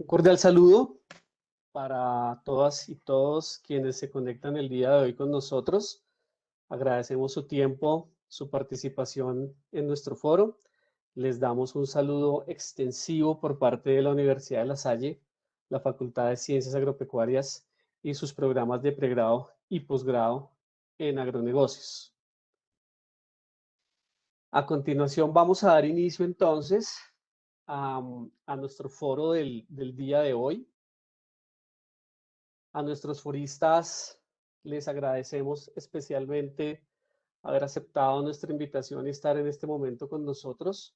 Un cordial saludo para todas y todos quienes se conectan el día de hoy con nosotros. Agradecemos su tiempo, su participación en nuestro foro. Les damos un saludo extensivo por parte de la Universidad de La Salle, la Facultad de Ciencias Agropecuarias y sus programas de pregrado y posgrado en agronegocios. A continuación vamos a dar inicio entonces a nuestro foro del día de hoy. A nuestros foristas les agradecemos especialmente haber aceptado nuestra invitación y estar en este momento con nosotros.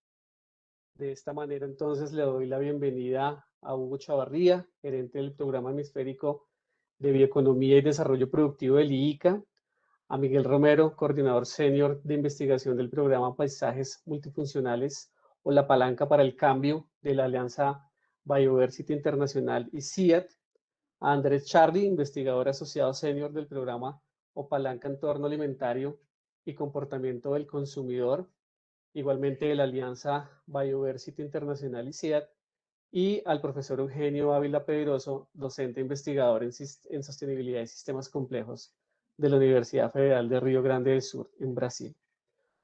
De esta manera, entonces, le doy la bienvenida a Hugo Chavarría, gerente del Programa Hemisférico de Bioeconomía y Desarrollo Productivo del IICA, a Miguel Romero, coordinador senior de investigación del Programa Paisajes Multifuncionales o la Palanca para el Cambio de la Alianza Biodiversity Internacional y CIAT, a Andrés Charly, investigador asociado senior del programa o Palanca Entorno Alimentario y Comportamiento del Consumidor, igualmente de la Alianza Biodiversity Internacional y CIAT, y al profesor Eugenio Ávila Pedroso, docente investigador en sostenibilidad y sistemas complejos de la Universidad Federal de Río Grande del Sur, en Brasil.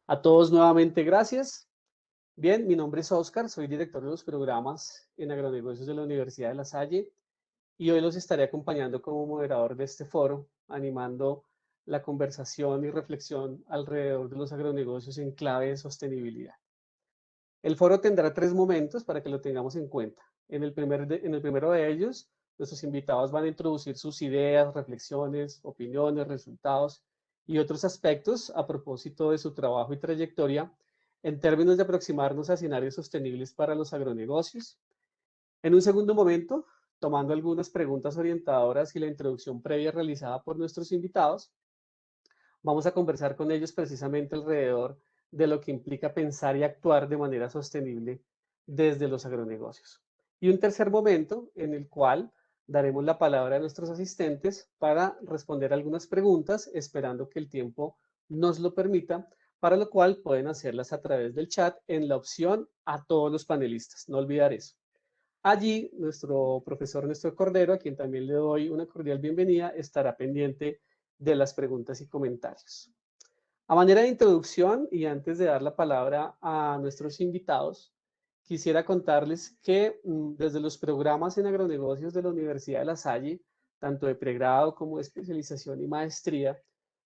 A todos nuevamente, gracias. Bien, mi nombre es Oscar, soy director de los programas en agronegocios de la Universidad de La Salle y hoy los estaré acompañando como moderador de este foro, animando la conversación y reflexión alrededor de los agronegocios en clave de sostenibilidad. El foro tendrá 3 momentos para que lo tengamos en cuenta. En el primero de ellos, nuestros invitados van a introducir sus ideas, reflexiones, opiniones, resultados y otros aspectos a propósito de su trabajo y trayectoria en términos de aproximarnos a escenarios sostenibles para los agronegocios. En un segundo momento, tomando algunas preguntas orientadoras y la introducción previa realizada por nuestros invitados, vamos a conversar con ellos precisamente alrededor de lo que implica pensar y actuar de manera sostenible desde los agronegocios. Y un tercer momento en el cual daremos la palabra a nuestros asistentes para responder algunas preguntas, esperando que el tiempo nos lo permita, para lo cual pueden hacerlas a través del chat en la opción a todos los panelistas. No olvidar eso. Allí, nuestro profesor Néstor Cordero, a quien también le doy una cordial bienvenida, estará pendiente de las preguntas y comentarios. A manera de introducción y antes de dar la palabra a nuestros invitados, quisiera contarles que desde los programas en agronegocios de la Universidad de La Salle, tanto de pregrado como de especialización y maestría,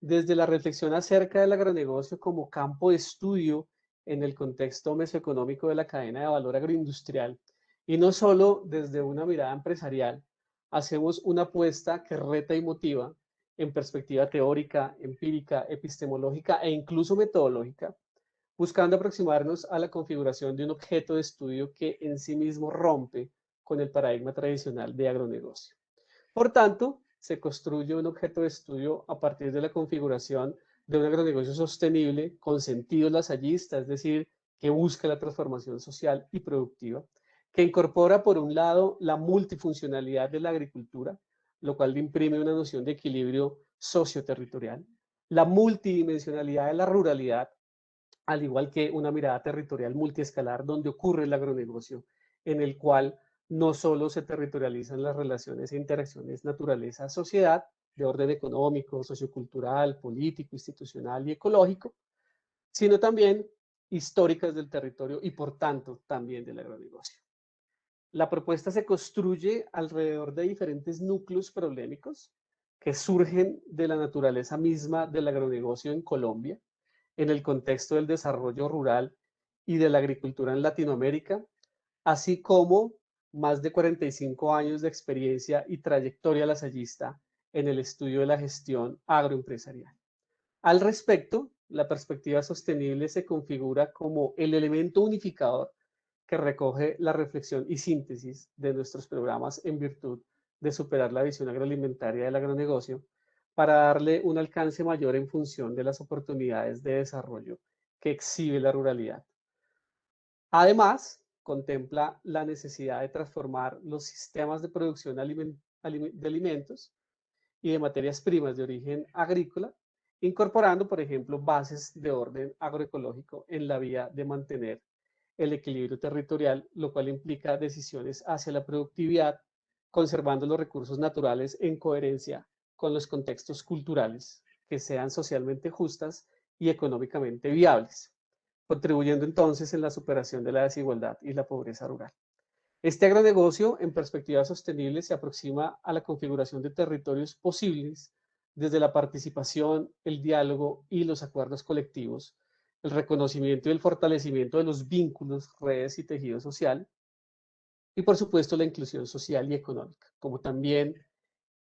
desde la reflexión acerca del agronegocio como campo de estudio en el contexto mesoeconómico de la cadena de valor agroindustrial, y no solo desde una mirada empresarial, hacemos una apuesta que reta y motiva en perspectiva teórica, empírica, epistemológica e incluso metodológica, buscando aproximarnos a la configuración de un objeto de estudio que en sí mismo rompe con el paradigma tradicional de agronegocio. Por tanto, se construye un objeto de estudio a partir de la configuración de un agronegocio sostenible con sentido lasallista, es decir, que busca la transformación social y productiva, que incorpora, por un lado, la multifuncionalidad de la agricultura, lo cual le imprime una noción de equilibrio socioterritorial, la multidimensionalidad de la ruralidad, al igual que una mirada territorial multiescalar donde ocurre el agronegocio, en el cual no solo se territorializan las relaciones e interacciones naturaleza-sociedad de orden económico, sociocultural, político, institucional y ecológico, sino también históricas del territorio y por tanto también del agronegocio. La propuesta se construye alrededor de diferentes núcleos problemáticos que surgen de la naturaleza misma del agronegocio en Colombia, en el contexto del desarrollo rural y de la agricultura en Latinoamérica, así como más de 45 años de experiencia y trayectoria lasallista en el estudio de la gestión agroempresarial. Al respecto, la perspectiva sostenible se configura como el elemento unificador que recoge la reflexión y síntesis de nuestros programas en virtud de superar la visión agroalimentaria del agronegocio para darle un alcance mayor en función de las oportunidades de desarrollo que exhibe la ruralidad. Además, contempla la necesidad de transformar los sistemas de producción de alimentos y de materias primas de origen agrícola, incorporando, por ejemplo, bases de orden agroecológico en la vía de mantener el equilibrio territorial, lo cual implica decisiones hacia la productividad, conservando los recursos naturales en coherencia con los contextos culturales que sean socialmente justas y económicamente viables, contribuyendo entonces en la superación de la desigualdad y la pobreza rural. Este agronegocio, en perspectiva sostenible, se aproxima a la configuración de territorios posibles desde la participación, el diálogo y los acuerdos colectivos, el reconocimiento y el fortalecimiento de los vínculos, redes y tejido social, y por supuesto la inclusión social y económica, como también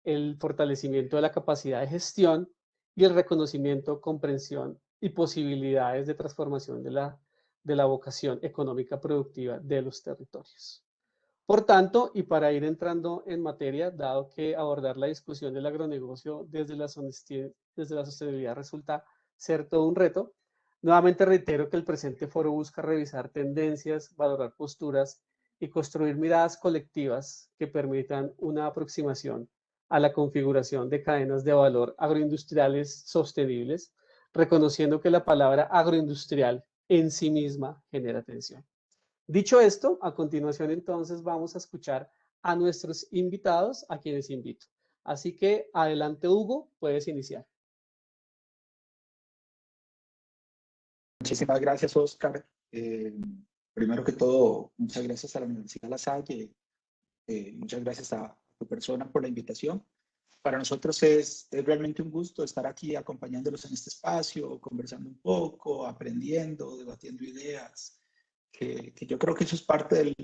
el fortalecimiento de la capacidad de gestión y el reconocimiento, comprensión y posibilidades de transformación de la vocación económica productiva de los territorios. Por tanto, y para ir entrando en materia, dado que abordar la discusión del agronegocio desde la sostenibilidad resulta ser todo un reto, nuevamente reitero que el presente foro busca revisar tendencias, valorar posturas y construir miradas colectivas que permitan una aproximación a la configuración de cadenas de valor agroindustriales sostenibles, reconociendo que la palabra agroindustrial en sí misma genera tensión. Dicho esto, a continuación entonces vamos a escuchar a nuestros invitados, a quienes invito. Así que adelante, Hugo, puedes iniciar. Muchísimas gracias, Oscar. Primero que todo, muchas gracias a la Universidad La Salle, muchas gracias a tu persona por la invitación. Para nosotros es realmente un gusto estar aquí acompañándolos en este espacio, conversando un poco, aprendiendo, debatiendo ideas, que yo creo que eso es parte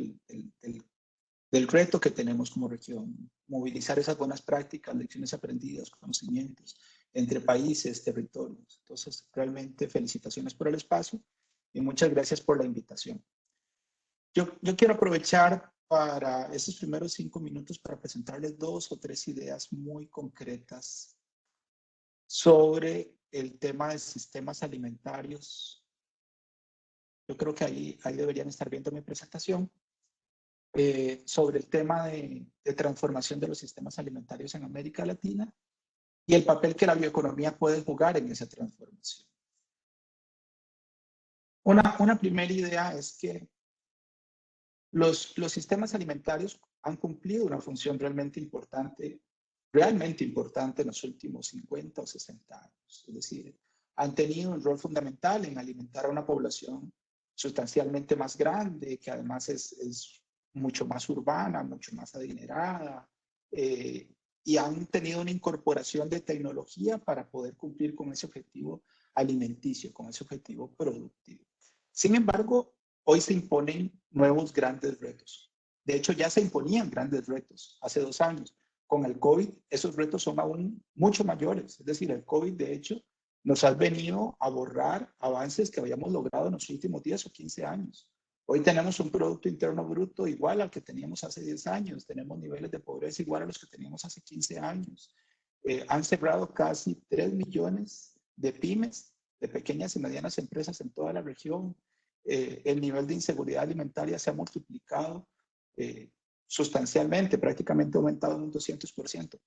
del reto que tenemos como región, movilizar esas buenas prácticas, lecciones aprendidas, conocimientos entre países, territorios. Entonces, realmente felicitaciones por el espacio y muchas gracias por la invitación. Yo quiero aprovechar para esos primeros 5 minutos para presentarles 2 o 3 ideas muy concretas sobre el tema de sistemas alimentarios. Yo creo que ahí deberían estar viendo mi presentación. Sobre el tema de transformación de los sistemas alimentarios en América Latina y el papel que la bioeconomía puede jugar en esa transformación. Una primera idea es que los sistemas alimentarios han cumplido una función realmente importante en los últimos 50 o 60 años. Es decir, han tenido un rol fundamental en alimentar a una población sustancialmente más grande, que además es mucho más urbana, mucho más adinerada, y han tenido una incorporación de tecnología para poder cumplir con ese objetivo alimenticio, con ese objetivo productivo. Sin embargo, hoy se imponen nuevos grandes retos. De hecho, ya se imponían grandes retos hace 2 años. Con el COVID, esos retos son aún mucho mayores. Es decir, el COVID, de hecho, nos ha venido a borrar avances que habíamos logrado en los últimos 10 o 15 años. Hoy tenemos un Producto Interno Bruto igual al que teníamos hace 10 años, tenemos niveles de pobreza igual a los que teníamos hace 15 años. Han cerrado casi 3 millones de pymes, de pequeñas y medianas empresas en toda la región. El nivel de inseguridad alimentaria se ha multiplicado sustancialmente, prácticamente ha aumentado en un 200%.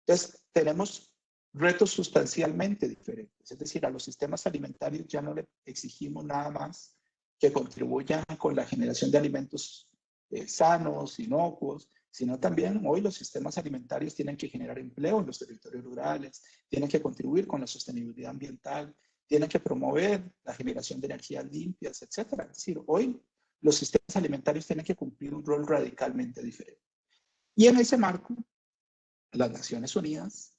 Entonces, tenemos retos sustancialmente diferentes. Es decir, a los sistemas alimentarios ya no le exigimos nada más que contribuyan con la generación de alimentos sanos, inocuos, sino también hoy los sistemas alimentarios tienen que generar empleo en los territorios rurales, tienen que contribuir con la sostenibilidad ambiental, tienen que promover la generación de energías limpias, etc. Es decir, hoy los sistemas alimentarios tienen que cumplir un rol radicalmente diferente. Y en ese marco, las Naciones Unidas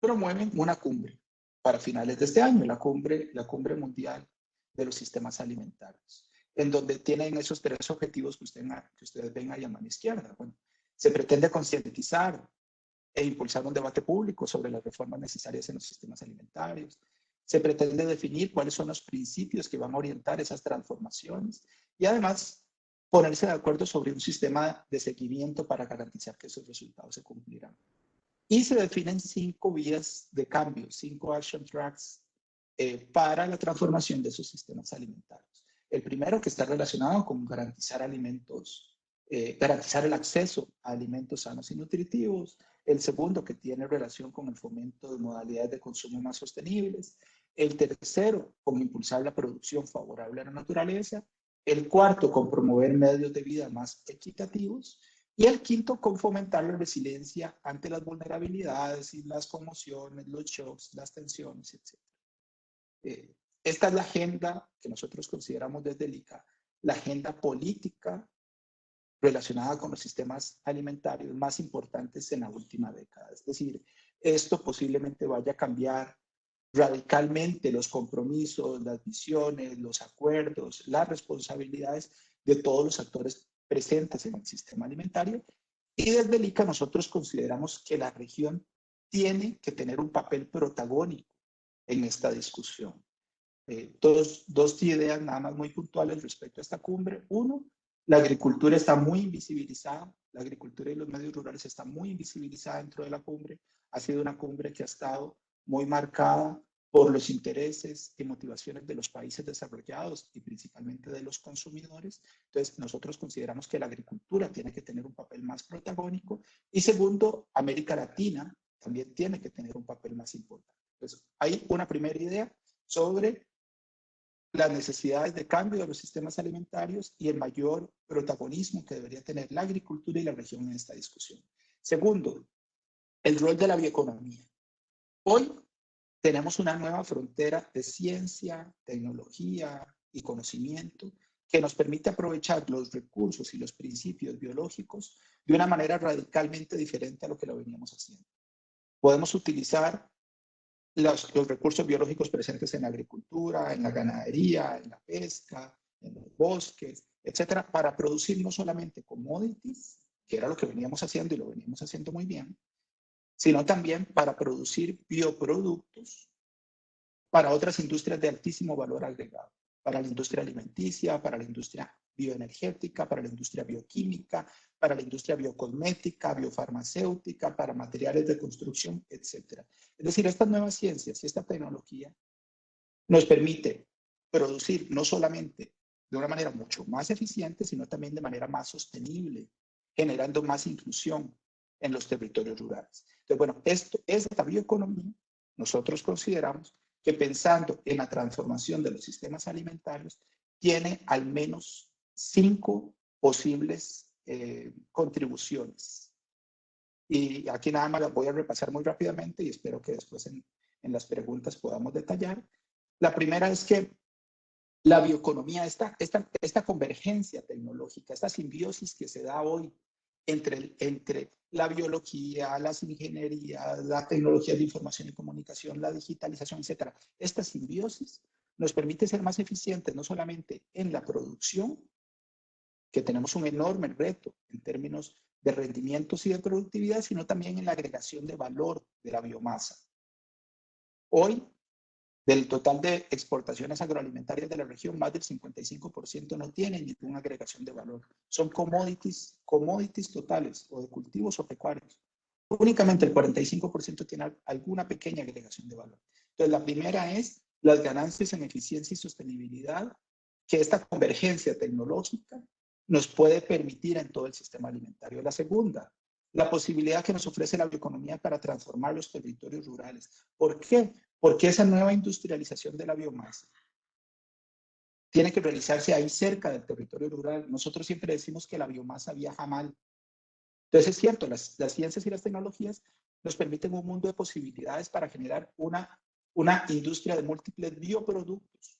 promueven una cumbre para finales de este año, la cumbre mundial de los sistemas alimentarios, en donde tienen esos 3 objetivos que ustedes ven ahí a mano izquierda. Bueno, se pretende concientizar e impulsar un debate público sobre las reformas necesarias en los sistemas alimentarios. Se pretende definir cuáles son los principios que van a orientar esas transformaciones y además ponerse de acuerdo sobre un sistema de seguimiento para garantizar que esos resultados se cumplirán. Y se definen 5 vías de cambio, 5 action tracks para la transformación de esos sistemas alimentarios. El primero, que está relacionado con garantizar alimentos, garantizar el acceso a alimentos sanos y nutritivos. El segundo, que tiene relación con el fomento de modalidades de consumo más sostenibles. El tercero, con impulsar la producción favorable a la naturaleza. El cuarto, con promover medios de vida más equitativos. Y el quinto, con fomentar la resiliencia ante las vulnerabilidades y las conmociones, los shocks, las tensiones, etc. Esta es la agenda que nosotros consideramos desde el ICA, la agenda política relacionada con los sistemas alimentarios más importantes en la última década. Es decir, esto posiblemente vaya a cambiar radicalmente los compromisos, las visiones, los acuerdos, las responsabilidades de todos los actores presentes en el sistema alimentario. Y desde el ICA nosotros consideramos que la región tiene que tener un papel protagónico en esta discusión. Dos ideas nada más muy puntuales respecto a esta cumbre. Uno, la agricultura está muy invisibilizada, la agricultura y los medios rurales están muy invisibilizados dentro de la cumbre. Ha sido una cumbre que ha estado muy marcada por los intereses y motivaciones de los países desarrollados y principalmente de los consumidores. Entonces, nosotros consideramos que la agricultura tiene que tener un papel más protagónico. Y segundo, América Latina también tiene que tener un papel más importante. Entonces, hay una primera idea sobre las necesidades de cambio de los sistemas alimentarios y el mayor protagonismo que debería tener la agricultura y la región en esta discusión. Segundo, el rol de la bioeconomía. Hoy tenemos una nueva frontera de ciencia, tecnología y conocimiento que nos permite aprovechar los recursos y los principios biológicos de una manera radicalmente diferente a lo que lo veníamos haciendo. Podemos utilizar los recursos biológicos presentes en la agricultura, en la ganadería, en la pesca, en los bosques, etcétera, para producir no solamente commodities, que era lo que veníamos haciendo y lo veníamos haciendo muy bien, sino también para producir bioproductos para otras industrias de altísimo valor agregado, para la industria alimenticia, para la industria bioenergética, para la industria bioquímica, para la industria biocosmética, biofarmacéutica, para materiales de construcción, etc. Es decir, estas nuevas ciencias y esta tecnología nos permite producir no solamente de una manera mucho más eficiente, sino también de manera más sostenible, generando más inclusión en los territorios rurales. Entonces, bueno, esta bioeconomía, nosotros consideramos que pensando en la transformación de los sistemas alimentarios, tiene al menos 5 posibles contribuciones. Y aquí nada más las voy a repasar muy rápidamente y espero que después en las preguntas podamos detallar. La primera es que la bioeconomía, esta convergencia tecnológica, esta simbiosis que se da hoy entre la biología, las ingenierías, la tecnología de información y comunicación, la digitalización, etcétera. Esta simbiosis nos permite ser más eficientes, no solamente en la producción, que tenemos un enorme reto en términos de rendimientos y de productividad, sino también en la agregación de valor de la biomasa. Hoy, del total de exportaciones agroalimentarias de la región, más del 55% no tienen ninguna agregación de valor. Son commodities totales, o de cultivos o pecuarios. Únicamente el 45% tiene alguna pequeña agregación de valor. Entonces, la primera es las ganancias en eficiencia y sostenibilidad que esta convergencia tecnológica nos puede permitir en todo el sistema alimentario. La segunda, la posibilidad que nos ofrece la bioeconomía para transformar los territorios rurales. ¿Por qué? Porque esa nueva industrialización de la biomasa tiene que realizarse ahí cerca del territorio rural. Nosotros siempre decimos que la biomasa viaja mal. Entonces es cierto, las ciencias y las tecnologías nos permiten un mundo de posibilidades para generar una industria de múltiples bioproductos.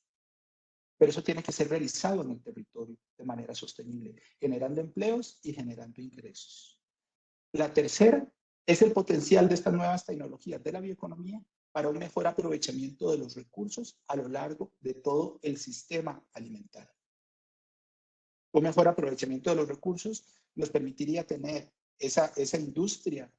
Pero eso tiene que ser realizado en el territorio de manera sostenible, generando empleos y generando ingresos. La tercera es el potencial de estas nuevas tecnologías de la bioeconomía para un mejor aprovechamiento de los recursos a lo largo de todo el sistema alimentario. Un mejor aprovechamiento de los recursos nos permitiría tener esa industria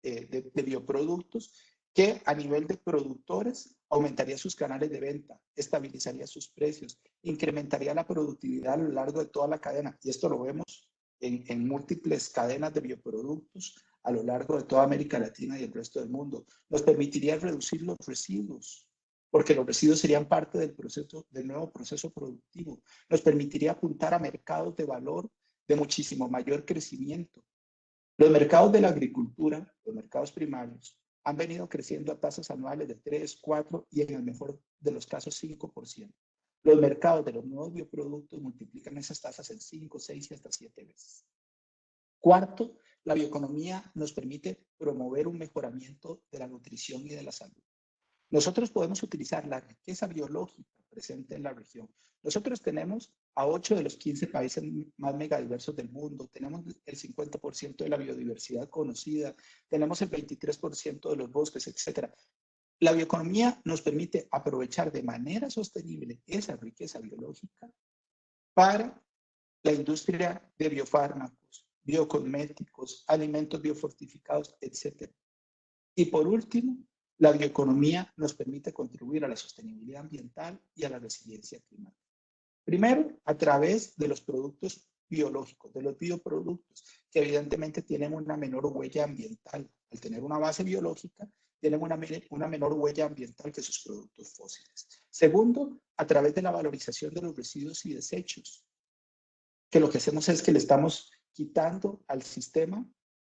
de bioproductos que a nivel de productores aumentaría sus canales de venta, estabilizaría sus precios, incrementaría la productividad a lo largo de toda la cadena. Y esto lo vemos en múltiples cadenas de bioproductos a lo largo de toda América Latina y el resto del mundo. Nos permitiría reducir los residuos, porque los residuos serían parte del nuevo proceso productivo. Nos permitiría apuntar a mercados de valor de muchísimo mayor crecimiento. Los mercados de la agricultura, los mercados primarios, han venido creciendo a tasas anuales de 3, 4 y en el mejor de los casos 5%. Los mercados de los nuevos bioproductos multiplican esas tasas en 5, 6 y hasta 7 veces. Cuarto, la bioeconomía nos permite promover un mejoramiento de la nutrición y de la salud. Nosotros podemos utilizar la riqueza biológica presente en la región. Nosotros tenemos a 8 de los 15 países más megadiversos del mundo, tenemos el 50% de la biodiversidad conocida, tenemos el 23% de los bosques, etc. La bioeconomía nos permite aprovechar de manera sostenible esa riqueza biológica para la industria de biofármacos, biocosméticos, alimentos biofortificados, etc. Y por último, la bioeconomía nos permite contribuir a la sostenibilidad ambiental y a la resiliencia climática. Primero, a través de los productos biológicos, de los bioproductos, que evidentemente tienen una menor huella ambiental. Al tener una base biológica, tienen una menor huella ambiental que sus productos fósiles. Segundo, a través de la valorización de los residuos y desechos, que lo que hacemos es que le estamos quitando al sistema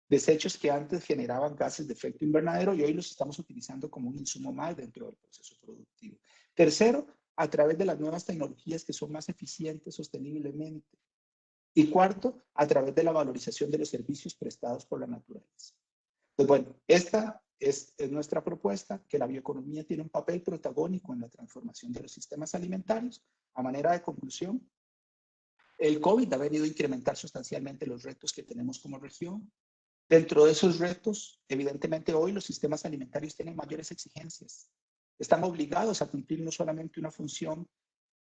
desechos que antes generaban gases de efecto invernadero y hoy los estamos utilizando como un insumo más dentro del proceso productivo. Tercero, a través de las nuevas tecnologías que son más eficientes sosteniblemente. Y cuarto, a través de la valorización de los servicios prestados por la naturaleza. Pues bueno, esta es nuestra propuesta, que la bioeconomía tiene un papel protagónico en la transformación de los sistemas alimentarios. A manera de conclusión, el COVID ha venido a incrementar sustancialmente los retos que tenemos como región. Dentro de esos retos, evidentemente hoy los sistemas alimentarios tienen mayores exigencias. Están obligados a cumplir no solamente una función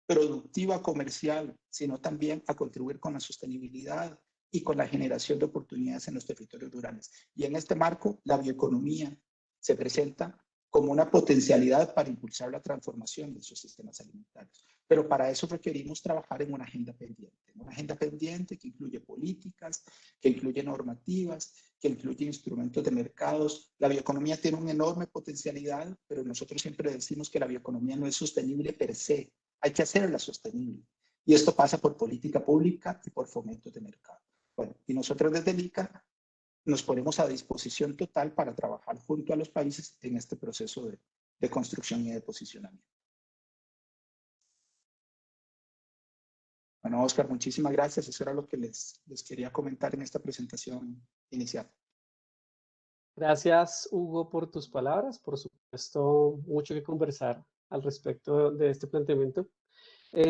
productiva comercial, sino también a contribuir con la sostenibilidad y con la generación de oportunidades en los territorios rurales. Y en este marco, la bioeconomía se presenta como una potencialidad para impulsar la transformación de esos sistemas alimentarios. Pero para eso requerimos trabajar en una agenda pendiente que incluye políticas, que incluye normativas, que incluye instrumentos de mercados. La bioeconomía tiene una enorme potencialidad, pero nosotros siempre decimos que la bioeconomía no es sostenible per se. Hay que hacerla sostenible. Y esto pasa por política pública y por fomento de mercado. Bueno, y nosotros desde el ICA nos ponemos a disposición total para trabajar junto a los países en este proceso de construcción y de posicionamiento. Bueno, Oscar, muchísimas gracias. Eso era lo que les quería comentar en esta presentación inicial. Gracias, Hugo, por tus palabras. Por supuesto, mucho que conversar al respecto de este planteamiento.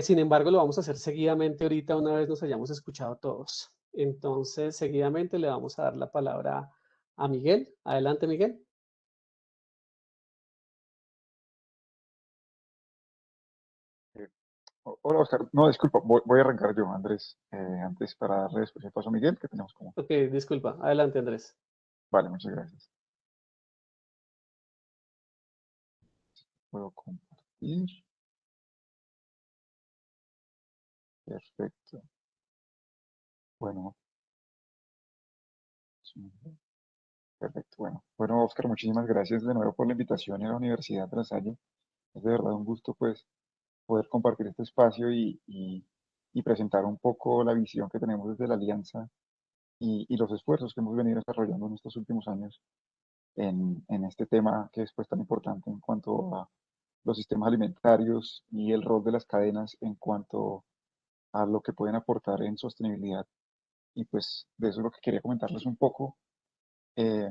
Sin embargo, lo vamos a hacer seguidamente ahorita una vez nos hayamos escuchado todos. Entonces, seguidamente le vamos a dar la palabra a Miguel. Adelante, Miguel. Hola, Oscar. No, disculpa, voy a arrancar yo, Andrés, antes para darle después el paso a Miguel, que tenemos como... Ok, disculpa. Adelante, Andrés. Vale, muchas gracias. Puedo compartir. Perfecto. Bueno. Perfecto. Bueno, Oscar, muchísimas gracias de nuevo por la invitación a la Universidad de La Salle. Es de verdad un gusto, pues, poder compartir este espacio y presentar un poco la visión que tenemos desde la Alianza y los esfuerzos que hemos venido desarrollando en estos últimos años en este tema que es pues tan importante en cuanto a los sistemas alimentarios y el rol de las cadenas en cuanto a lo que pueden aportar en sostenibilidad. Y pues de eso es lo que quería comentarles un poco, eh,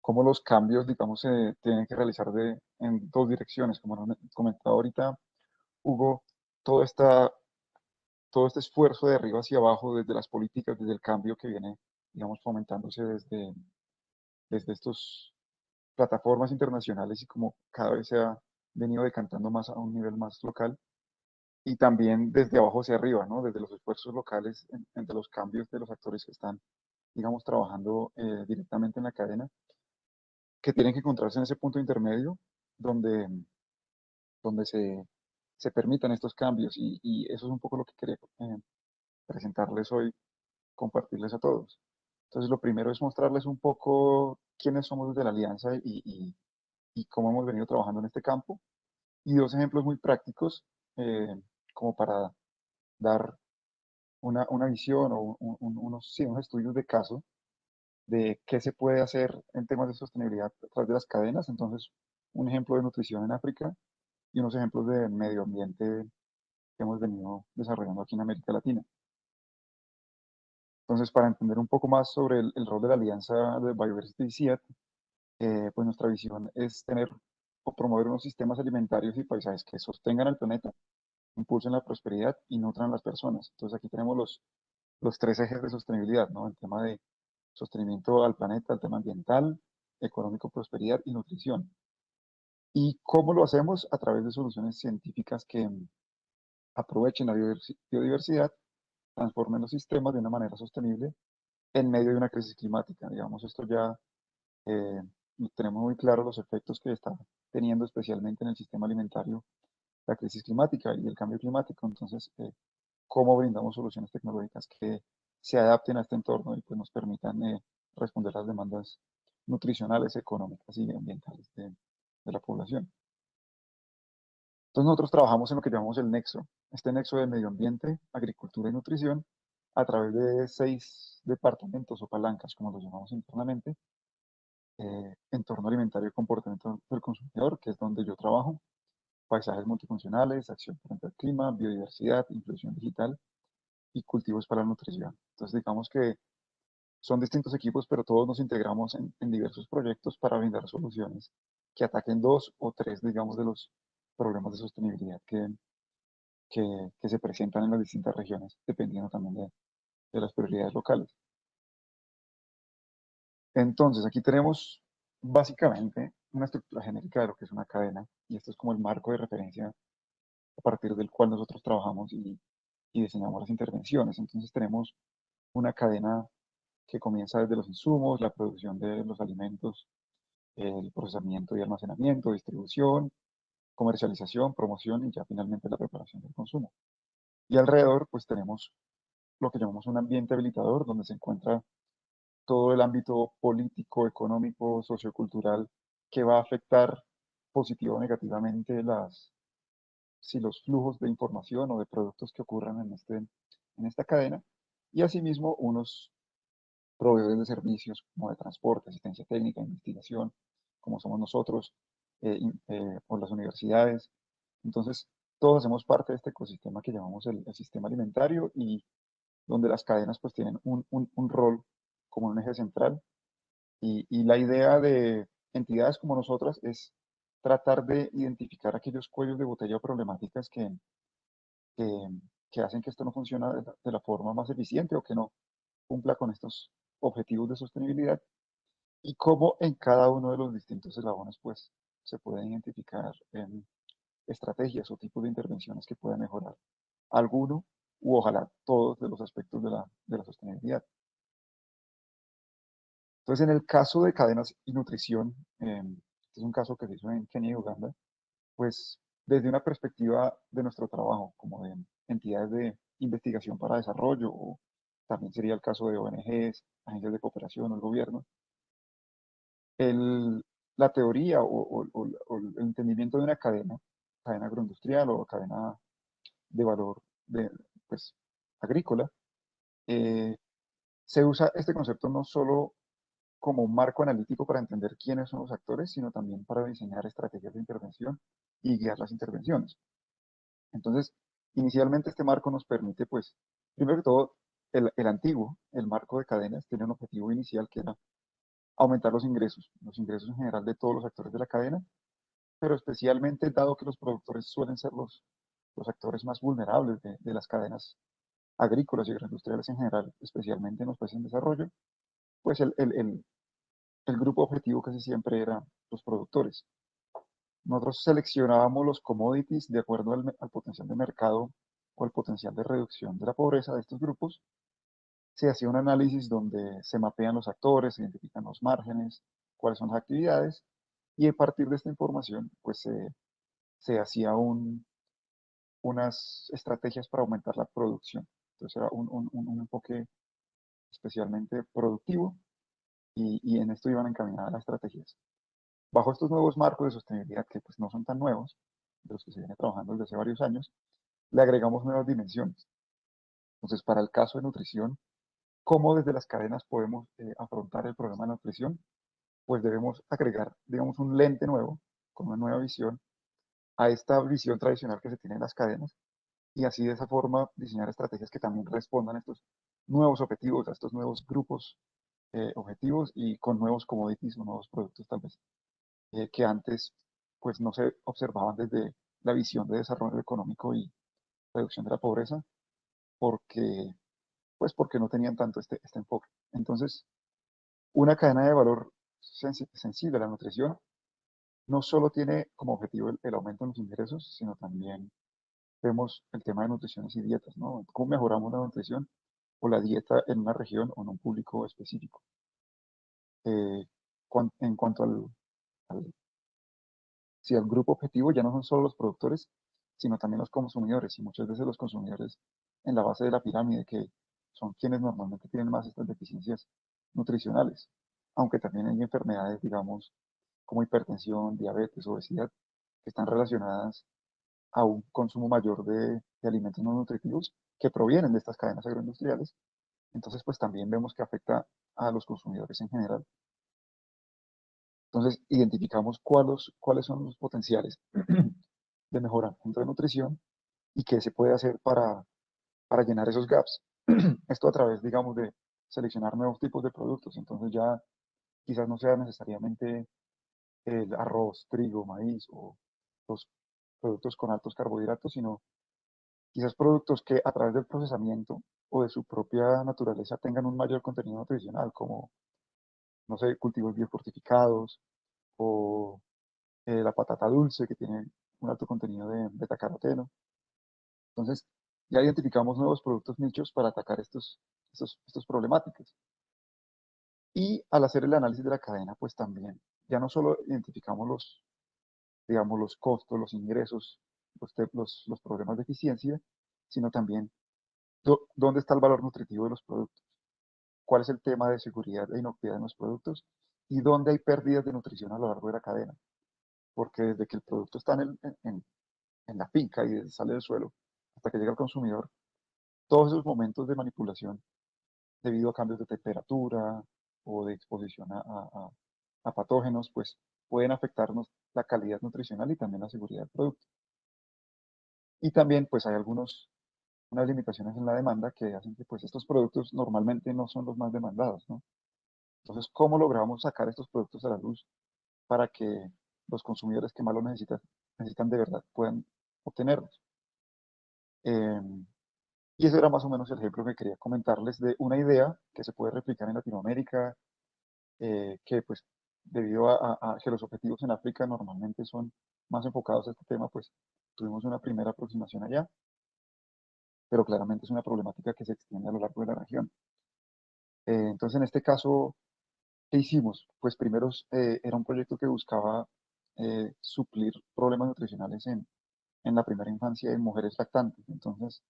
cómo los cambios, digamos, se tienen que realizar en dos direcciones. Como nos comentaba ahorita Hugo, todo, esta, todo este esfuerzo de arriba hacia abajo, desde las políticas, desde el cambio que viene, digamos, fomentándose desde estos plataformas internacionales y como cada vez se ha venido decantando más a un nivel más local y también desde abajo hacia arriba, ¿no? Desde los esfuerzos locales, entre los cambios de los actores que están, digamos, trabajando directamente en la cadena, que tienen que encontrarse en ese punto intermedio donde, donde se permitan estos cambios y eso es un poco lo que quería presentarles hoy, compartirles a todos. Entonces, lo primero es mostrarles un poco quiénes somos desde la Alianza y cómo hemos venido trabajando en este campo. Y dos ejemplos muy prácticos eh, como para dar una visión o sí, unos estudios de caso de qué se puede hacer en temas de sostenibilidad a través de las cadenas. Entonces, un ejemplo de nutrición en África y unos ejemplos de medio ambiente que hemos venido desarrollando aquí en América Latina. Entonces, para entender un poco más sobre el rol de la Alianza de Biodiversity CIAT, pues nuestra visión es tener o promover unos sistemas alimentarios y paisajes que sostengan al planeta, impulsen la prosperidad y nutran a las personas. Entonces, aquí tenemos los tres ejes de sostenibilidad, ¿no? El tema de sostenimiento al planeta, el tema ambiental, económico, prosperidad y nutrición. ¿Y cómo lo hacemos? A través de soluciones científicas que aprovechen la biodiversidad, transformen los sistemas de una manera sostenible en medio de una crisis climática. Digamos, esto ya eh, tenemos muy claro los efectos que está teniendo especialmente en el sistema alimentario la crisis climática y el cambio climático. Entonces, ¿cómo brindamos soluciones tecnológicas que se adapten a este entorno y pues nos permitan responder las demandas nutricionales, económicas y ambientales de la población? Entonces nosotros trabajamos en lo que llamamos el nexo, este nexo de medio ambiente, agricultura y nutrición, a través de 6 departamentos o palancas, como los llamamos internamente, entorno alimentario y comportamiento del consumidor, que es donde yo trabajo, paisajes multifuncionales, acción frente al clima, biodiversidad, inclusión digital y cultivos para la nutrición. Entonces digamos que son distintos equipos, pero todos nos integramos en diversos proyectos para brindar soluciones que ataquen 2 o 3, digamos, de los problemas de sostenibilidad que se presentan en las distintas regiones, dependiendo también de las prioridades locales. Entonces, aquí tenemos básicamente una estructura genérica de lo que es una cadena, y esto es como el marco de referencia a partir del cual nosotros trabajamos y diseñamos las intervenciones. Entonces, tenemos una cadena que comienza desde los insumos, la producción de los alimentos, el procesamiento y almacenamiento, distribución, comercialización, promoción y ya finalmente la preparación del consumo. Y alrededor, pues tenemos lo que llamamos un ambiente habilitador, donde se encuentra todo el ámbito político, económico, sociocultural, que va a afectar positivo o negativamente si los flujos de información o de productos que ocurran en esta cadena. Y asimismo, unos proveedores de servicios como de transporte, asistencia técnica, investigación, como somos nosotros, o las universidades. Entonces, todos hacemos parte de este ecosistema que llamamos el sistema alimentario y donde las cadenas pues tienen un rol como un eje central y la idea de entidades como nosotras es tratar de identificar aquellos cuellos de botella o problemáticas que, que hacen que esto no funcione de la forma más eficiente o que no cumpla con estos objetivos de sostenibilidad y cómo en cada uno de los distintos eslabones pues se pueden identificar estrategias o tipos de intervenciones que puedan mejorar alguno u ojalá todos de los aspectos de la sostenibilidad. Entonces, en el caso de cadenas y nutrición, este es un caso que se hizo en Kenia y Uganda, pues desde una perspectiva de nuestro trabajo, como de entidades de investigación para desarrollo, o también sería el caso de ONGs, agencias de cooperación o el gobierno, el, la teoría o el entendimiento de una cadena agroindustrial o cadena de valor pues, agrícola, eh, se usa este concepto no solo como un marco analítico para entender quiénes son los actores, sino también para diseñar estrategias de intervención y guiar las intervenciones. Entonces, inicialmente este marco nos permite, pues, primero que todo, el antiguo, el marco de cadenas, tenía un objetivo inicial que era aumentar los ingresos en general de todos los actores de la cadena, pero especialmente dado que los productores suelen ser los actores más vulnerables de las cadenas agrícolas y agroindustriales en general, especialmente en los países en desarrollo, pues el grupo objetivo casi siempre eran los productores. Nosotros seleccionábamos los commodities de acuerdo al potencial de mercado o al potencial de reducción de la pobreza de estos grupos. Se hacía un análisis donde se mapean los actores, se identifican los márgenes, cuáles son las actividades, y a partir de esta información, pues se hacía unas estrategias para aumentar la producción. Entonces era un enfoque especialmente productivo y en esto iban encaminadas las estrategias. Bajo estos nuevos marcos de sostenibilidad, que pues no son tan nuevos, de los que se viene trabajando desde hace varios años, le agregamos nuevas dimensiones. Entonces, para el caso de nutrición, ¿Cómo desde las cadenas podemos afrontar el problema de la nutrición? Pues debemos agregar, digamos, un lente nuevo, con una nueva visión, a esta visión tradicional que se tiene en las cadenas, y así de esa forma diseñar estrategias que también respondan a estos nuevos objetivos, a estos nuevos grupos objetivos y con nuevos commodities o nuevos productos tal vez que antes pues no se observaban desde la visión de desarrollo económico y reducción de la pobreza porque porque no tenían tanto este enfoque. Entonces, una cadena de valor sensible a la nutrición no solo tiene como objetivo el aumento en los ingresos, sino también vemos el tema de nutriciones y dietas, ¿no? ¿Cómo mejoramos la nutrición o la dieta en una región o en un público específico? Eh, en cuanto al, si al grupo objetivo ya no son solo los productores, sino también los consumidores, y muchas veces los consumidores en la base de la pirámide, que son quienes normalmente tienen más estas deficiencias nutricionales, aunque también hay enfermedades, digamos, como hipertensión, diabetes, obesidad, que están relacionadas a un consumo mayor de alimentos no nutritivos que provienen de estas cadenas agroindustriales. Entonces, pues también vemos que afecta a los consumidores en general. Entonces, identificamos cuáles son los potenciales de mejoramiento de nutrición y qué se puede hacer para llenar esos gaps. Esto a través, digamos, de seleccionar nuevos tipos de productos. Entonces ya quizás no sea necesariamente el arroz, trigo, maíz o los productos con altos carbohidratos, sino quizás productos que a través del procesamiento o de su propia naturaleza tengan un mayor contenido nutricional, como, no sé, cultivos biofortificados o la patata dulce que tiene un alto contenido de betacaroteno. Entonces, ya identificamos nuevos productos nichos para atacar estos problemáticas. Y al hacer el análisis de la cadena, pues también, ya no solo identificamos digamos, los costos, los ingresos, los problemas de eficiencia, sino también dónde está el valor nutritivo de los productos, cuál es el tema de seguridad e inocuidad en los productos y dónde hay pérdidas de nutrición a lo largo de la cadena. Porque desde que el producto está en la finca y desde sale del suelo hasta que llega al consumidor, todos esos momentos de manipulación debido a cambios de temperatura o de exposición a patógenos, pues pueden afectarnos la calidad nutricional y también la seguridad del producto. Y también pues hay unas limitaciones en la demanda que hacen que pues estos productos normalmente no son los más demandados, ¿no? Entonces, ¿cómo logramos sacar estos productos a la luz para que los consumidores que más lo necesitan de verdad puedan obtenerlos? Y ese era más o menos el ejemplo que quería comentarles de una idea que se puede replicar en Latinoamérica, que pues debido a que los objetivos en África normalmente son más enfocados a este tema, pues tuvimos una primera aproximación allá, pero claramente es una problemática que se extiende a lo largo de la región. Entonces, en este caso, ¿qué hicimos? Pues primero era un proyecto que buscaba suplir problemas nutricionales en la primera infancia en mujeres lactantes. Entonces,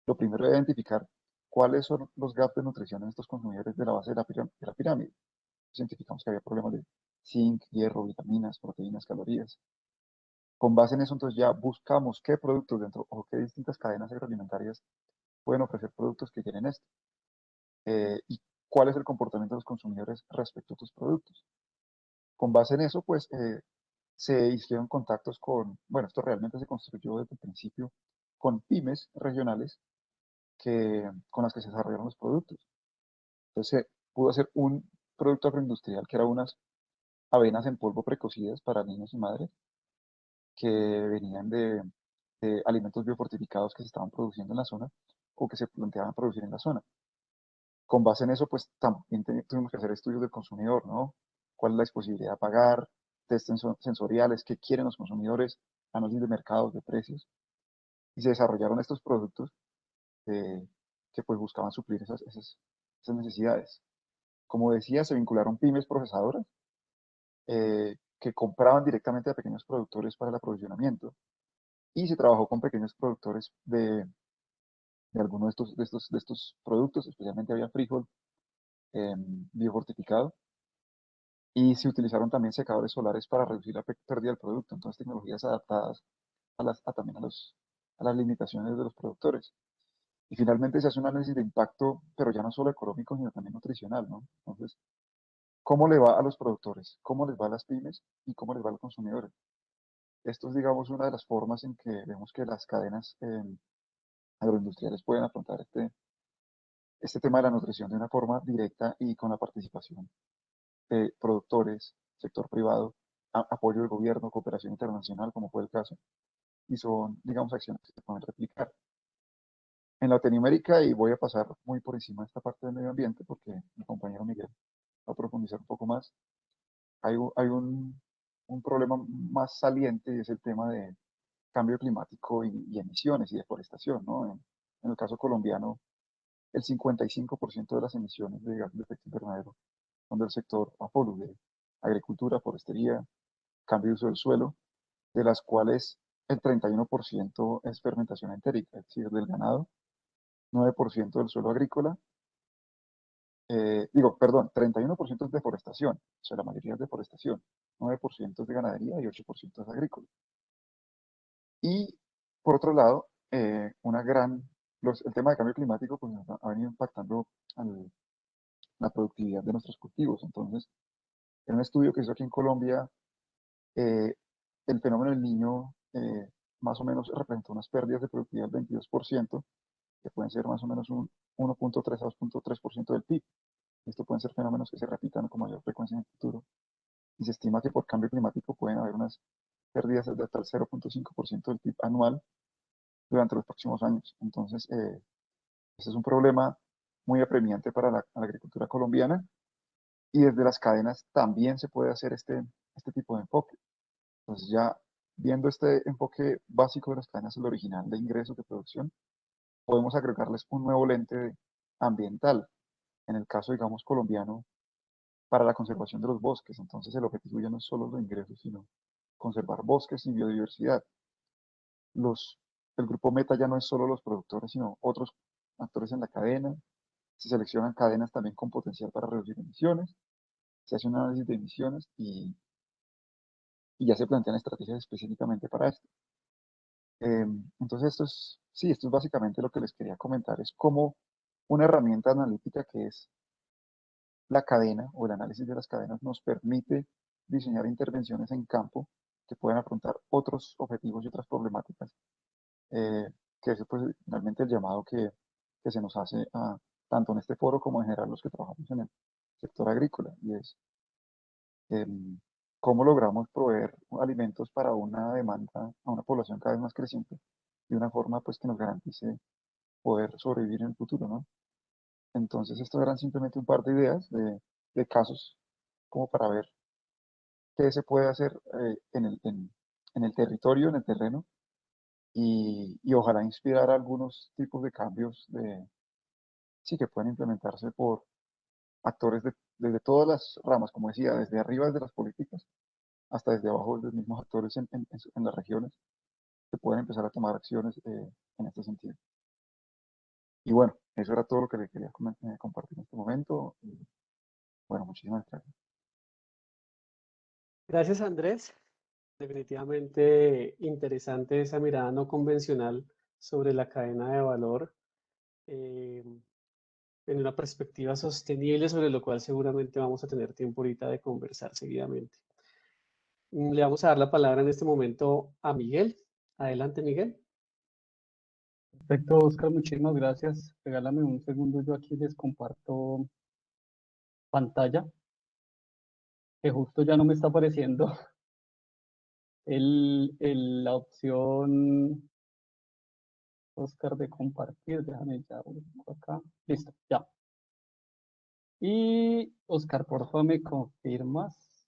lo primero era identificar cuáles son los gaps de nutrición en estos consumidores de la base de la pirámide. Identificamos que había problemas de zinc, hierro, vitaminas, proteínas, calorías. Con base en eso, entonces ya buscamos qué productos dentro o qué distintas cadenas agroalimentarias pueden ofrecer productos que llenen esto. Y cuál es el comportamiento de los consumidores respecto a estos productos. Con base en eso, pues se hicieron contactos bueno, esto realmente se construyó desde el principio con pymes regionales con las que se desarrollaron los productos. Entonces se pudo hacer un producto agroindustrial que era unas avenas en polvo precocidas para niños y madres que venían de alimentos biofortificados que se estaban produciendo en la zona o que se planteaban producir en la zona. Con base en eso, pues también tuvimos que hacer estudios del consumidor, ¿no? ¿Cuál es la disponibilidad a pagar? Test sensoriales, qué quieren los consumidores, análisis de mercados, de precios. Y se desarrollaron estos productos que pues buscaban suplir esas necesidades. Como decía, se vincularon pymes procesadoras que compraban directamente a pequeños productores para el aprovisionamiento y se trabajó con pequeños productores de algunos de estos productos, especialmente había frijol biofortificado, y se utilizaron también secadores solares para reducir la pérdida del producto. Entonces, tecnologías adaptadas también a las limitaciones de los productores. Y finalmente se hace un análisis de impacto, pero ya no solo económico, sino también nutricional, ¿no? Entonces, ¿cómo le va a los productores? ¿Cómo les va a las pymes? ¿Y cómo les va a los consumidores? Esto es, digamos, una de las formas en que vemos que las cadenas agroindustriales pueden afrontar este tema de la nutrición de una forma directa y con la participación de productores, sector privado, apoyo del gobierno, cooperación internacional, como fue el caso, y son, digamos, acciones que se pueden replicar. En Latinoamérica, y voy a pasar muy por encima de esta parte del medio ambiente, porque mi compañero Miguel va a profundizar un poco más, hay un problema más saliente y es el tema de cambio climático y emisiones y deforestación, ¿no? En el caso colombiano, el 55% de las emisiones de gases de efecto invernadero son del sector AFOLU, de agricultura, forestería, cambio de uso del suelo, de las cuales el 31% es fermentación entérica, es decir, del ganado, 9% del suelo agrícola, perdón, 31% es deforestación, o sea, la mayoría es deforestación, 9% es de ganadería y 8% es agrícola. Y por otro lado, el tema de cambio climático pues, ha venido impactando la productividad de nuestros cultivos. Entonces, en un estudio que hizo aquí en Colombia, el fenómeno del Niño más o menos representó unas pérdidas de productividad del 22%, que pueden ser más o menos un 1.3 a 2.3% del PIB. Esto pueden ser fenómenos que se repitan con mayor frecuencia en el futuro. Y se estima que por cambio climático pueden haber unas pérdidas de hasta el 0.5% del PIB anual durante los próximos años. Entonces, este es un problema muy apremiante para la agricultura colombiana y desde las cadenas también se puede hacer este tipo de enfoque. Entonces, ya viendo este enfoque básico de las cadenas, el original de ingresos de producción, podemos agregarles un nuevo lente ambiental. En el caso, digamos, colombiano, para la conservación de los bosques. Entonces, el objetivo ya no es solo los ingresos, sino conservar bosques y biodiversidad. El grupo meta ya no es solo los productores, sino otros actores en la cadena. Se seleccionan cadenas también con potencial para reducir emisiones. Se hace un análisis de emisiones y ya se plantean estrategias específicamente para esto. Entonces, esto es básicamente lo que les quería comentar. Es como una herramienta analítica que es la cadena o el análisis de las cadenas nos permite diseñar intervenciones en campo que puedan afrontar otros objetivos y otras problemáticas, que es pues, finalmente el llamado que se nos hace tanto en este foro como en general los que trabajamos en el sector agrícola, y es cómo logramos proveer alimentos para una demanda, a una población cada vez más creciente, de una forma pues que nos garantice poder sobrevivir en el futuro, ¿no? Entonces, estos eran simplemente un par de ideas de casos como para ver qué se puede hacer en el territorio, en el terreno, y ojalá inspirar algunos tipos de cambios sí, que pueden implementarse por actores desde todas las ramas, como decía, desde arriba, desde las políticas, hasta desde abajo, desde los mismos actores en las regiones, que pueden empezar a tomar acciones en este sentido. Y bueno, eso era todo lo que le quería compartir en este momento. Y, bueno, muchísimas gracias. Gracias, Andrés. Definitivamente interesante esa mirada no convencional sobre la cadena de valor en una perspectiva sostenible, sobre lo cual seguramente vamos a tener tiempo ahorita de conversar seguidamente. Le vamos a dar la palabra en este momento a Miguel. Adelante, Miguel. Perfecto, Oscar, muchísimas gracias. Regálame un segundo, yo aquí les comparto pantalla, que justo ya no me está apareciendo la opción, Oscar, de compartir. Déjame ya busco acá. Listo, ya. Y Oscar, por favor, me confirmas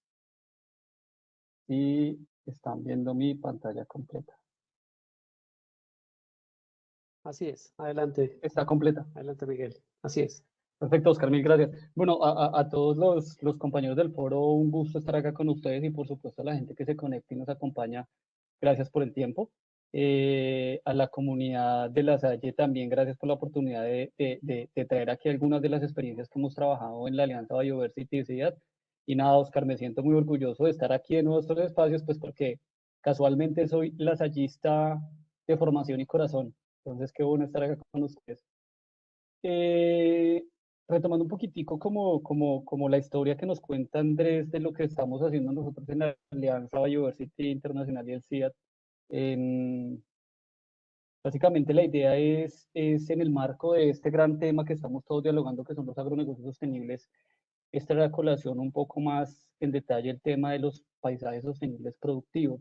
si están viendo mi pantalla completa. Así es, adelante. Está completa. Adelante, Miguel. Así es. Perfecto, Oscar, mil gracias. Bueno, a todos los compañeros del foro, un gusto estar acá con ustedes y por supuesto a la gente que se conecta y nos acompaña, gracias por el tiempo. A la comunidad de La Salle también, gracias por la oportunidad de traer aquí algunas de las experiencias que hemos trabajado en la Alianza Biodiversity y Ciudad. Y nada, Oscar, me siento muy orgulloso de estar aquí en nuestros espacios, pues porque casualmente soy lasallista de formación y corazón. Entonces, qué bueno estar acá con ustedes. retomando un poquitico como la historia que nos cuenta Andrés de lo que estamos haciendo nosotros en la Alianza Biodiversity Internacional y el CIAT, básicamente la idea es en el marco de este gran tema que estamos todos dialogando, que son los agronegocios sostenibles, esta era la colación un poco más en detalle el tema de los paisajes sostenibles productivos.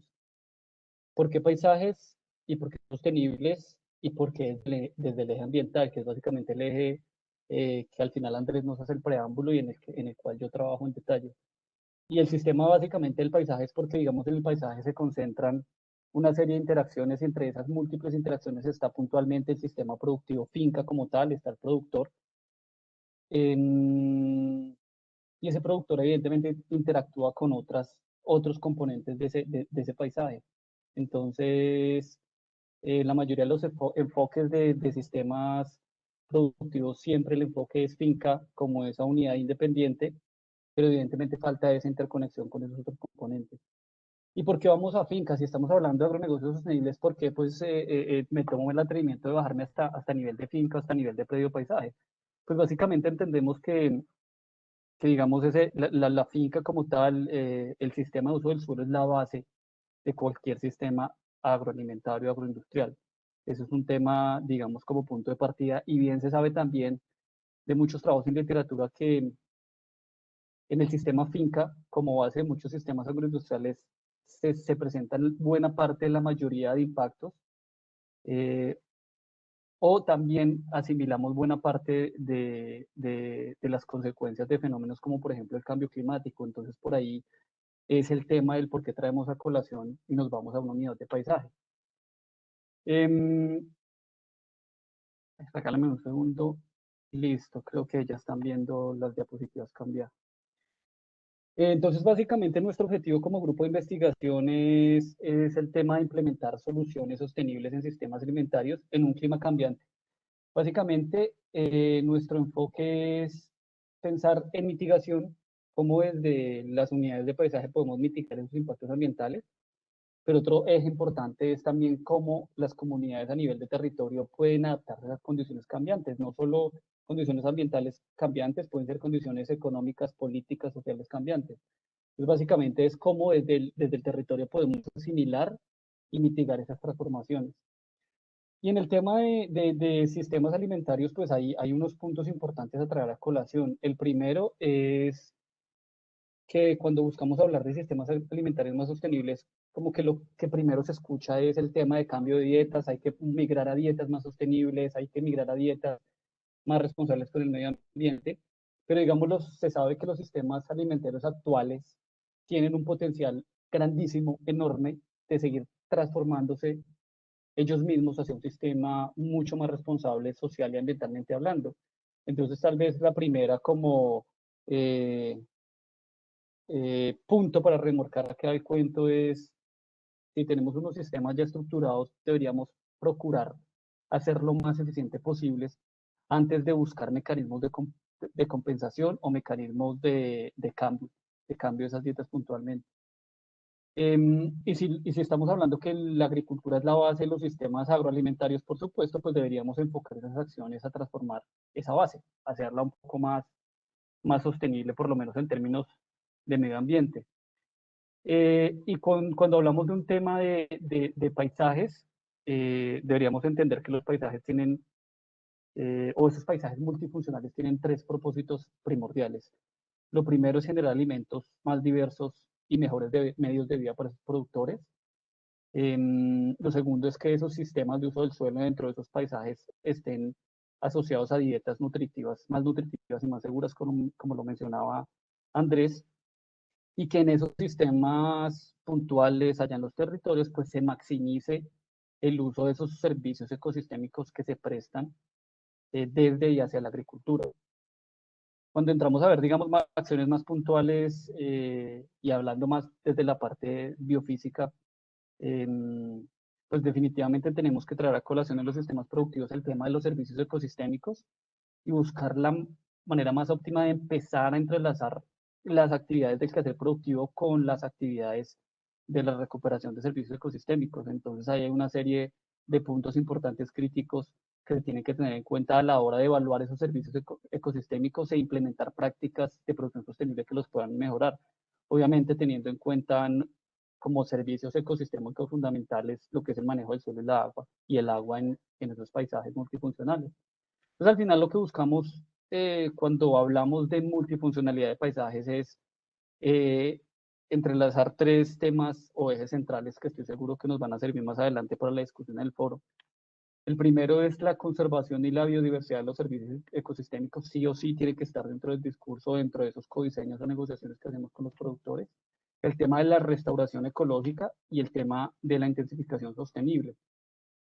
¿Por qué paisajes y por qué sostenibles y por qué desde el eje ambiental, que es básicamente el eje que al final Andrés nos hace el preámbulo y en el cual yo trabajo en detalle? Y el sistema básicamente del paisaje es porque, digamos, en el paisaje se concentran una serie de interacciones y entre esas múltiples interacciones está puntualmente el sistema productivo finca como tal, está el productor. Y ese productor evidentemente interactúa con otros componentes de ese paisaje. Entonces, la mayoría de los enfoques de sistemas productivos, siempre el enfoque es finca como esa unidad independiente, pero evidentemente falta esa interconexión con esos otros componentes. ¿Y por qué vamos a finca? Si estamos hablando de agronegocios sostenibles, ¿por qué pues, me tomo el atrevimiento de bajarme hasta nivel de finca, hasta nivel de predio paisaje? Pues básicamente entendemos que digamos, la finca como tal, el sistema de uso del suelo es la base de cualquier sistema agroalimentario, agroindustrial. Eso es un tema, digamos, como punto de partida, y bien se sabe también de muchos trabajos en literatura que en el sistema finca, como base de muchos sistemas agroindustriales, se presentan buena parte de la mayoría de impactos, o también asimilamos buena parte de las consecuencias de fenómenos como por ejemplo el cambio climático. Entonces por ahí es el tema del por qué traemos a colación y nos vamos a una unidad de paisaje. Regálame un segundo. Listo, creo que ya están viendo las diapositivas cambiar. Entonces, básicamente nuestro objetivo como grupo de investigación es el tema de implementar soluciones sostenibles en sistemas alimentarios en un clima cambiante. Básicamente, nuestro enfoque es pensar en mitigación, cómo desde las unidades de paisaje podemos mitigar esos impactos ambientales, pero otro eje importante es también cómo las comunidades a nivel de territorio pueden adaptarse a las condiciones cambiantes, no solo condiciones ambientales cambiantes, pueden ser condiciones económicas, políticas, sociales cambiantes. Entonces, básicamente es cómo desde el territorio podemos asimilar y mitigar esas transformaciones. Y en el tema de sistemas alimentarios, pues hay unos puntos importantes a traer a colación. El primero es que cuando buscamos hablar de sistemas alimentarios más sostenibles, como que lo que primero se escucha es el tema de cambio de dietas, hay que migrar a dietas más sostenibles, hay que migrar a dietas más responsables con el medio ambiente, pero digámoslo, se sabe que los sistemas alimentarios actuales tienen un potencial grandísimo, enorme, de seguir transformándose ellos mismos hacia un sistema mucho más responsable social y ambientalmente hablando. Entonces, tal vez la primera como punto para remorcar acá el cuento es, si tenemos unos sistemas ya estructurados, deberíamos procurar hacer lo más eficiente posibles antes de buscar mecanismos de compensación o mecanismos de cambio de esas dietas puntualmente. Y si estamos hablando que la agricultura es la base de los sistemas agroalimentarios, por supuesto, pues deberíamos enfocar esas acciones a transformar esa base, hacerla un poco más sostenible, por lo menos en términos de medio ambiente. Y cuando hablamos de un tema de paisajes, deberíamos entender que los paisajes tienen, o esos paisajes multifuncionales tienen tres propósitos primordiales. Lo primero es generar alimentos más diversos y mejores medios de vida para sus productores. Lo segundo es que esos sistemas de uso del suelo dentro de esos paisajes estén asociados a dietas nutritivas, más nutritivas y más seguras, como lo mencionaba Andrés, y que en esos sistemas puntuales allá en los territorios, pues se maximice el uso de esos servicios ecosistémicos que se prestan desde y hacia la agricultura. Cuando entramos a ver, digamos, acciones más puntuales y hablando más desde la parte biofísica, pues definitivamente tenemos que traer a colación en los sistemas productivos el tema de los servicios ecosistémicos y buscar la manera más óptima de empezar a entrelazar las actividades del quehacer productivo con las actividades de la recuperación de servicios ecosistémicos. Entonces ahí hay una serie de puntos importantes críticos que tienen que tener en cuenta a la hora de evaluar esos servicios ecosistémicos e implementar prácticas de producción sostenible que los puedan mejorar. Obviamente teniendo en cuenta como servicios ecosistémicos fundamentales lo que es el manejo del suelo y el agua en esos paisajes multifuncionales. Entonces, al final lo que buscamos cuando hablamos de multifuncionalidad de paisajes es entrelazar 3 temas o ejes centrales que estoy seguro que nos van a servir más adelante para la discusión del foro. El primero es la conservación y la biodiversidad de los servicios ecosistémicos. Sí o sí tiene que estar dentro del discurso, dentro de esos codiseños o negociaciones que hacemos con los productores. El tema de la restauración ecológica y el tema de la intensificación sostenible.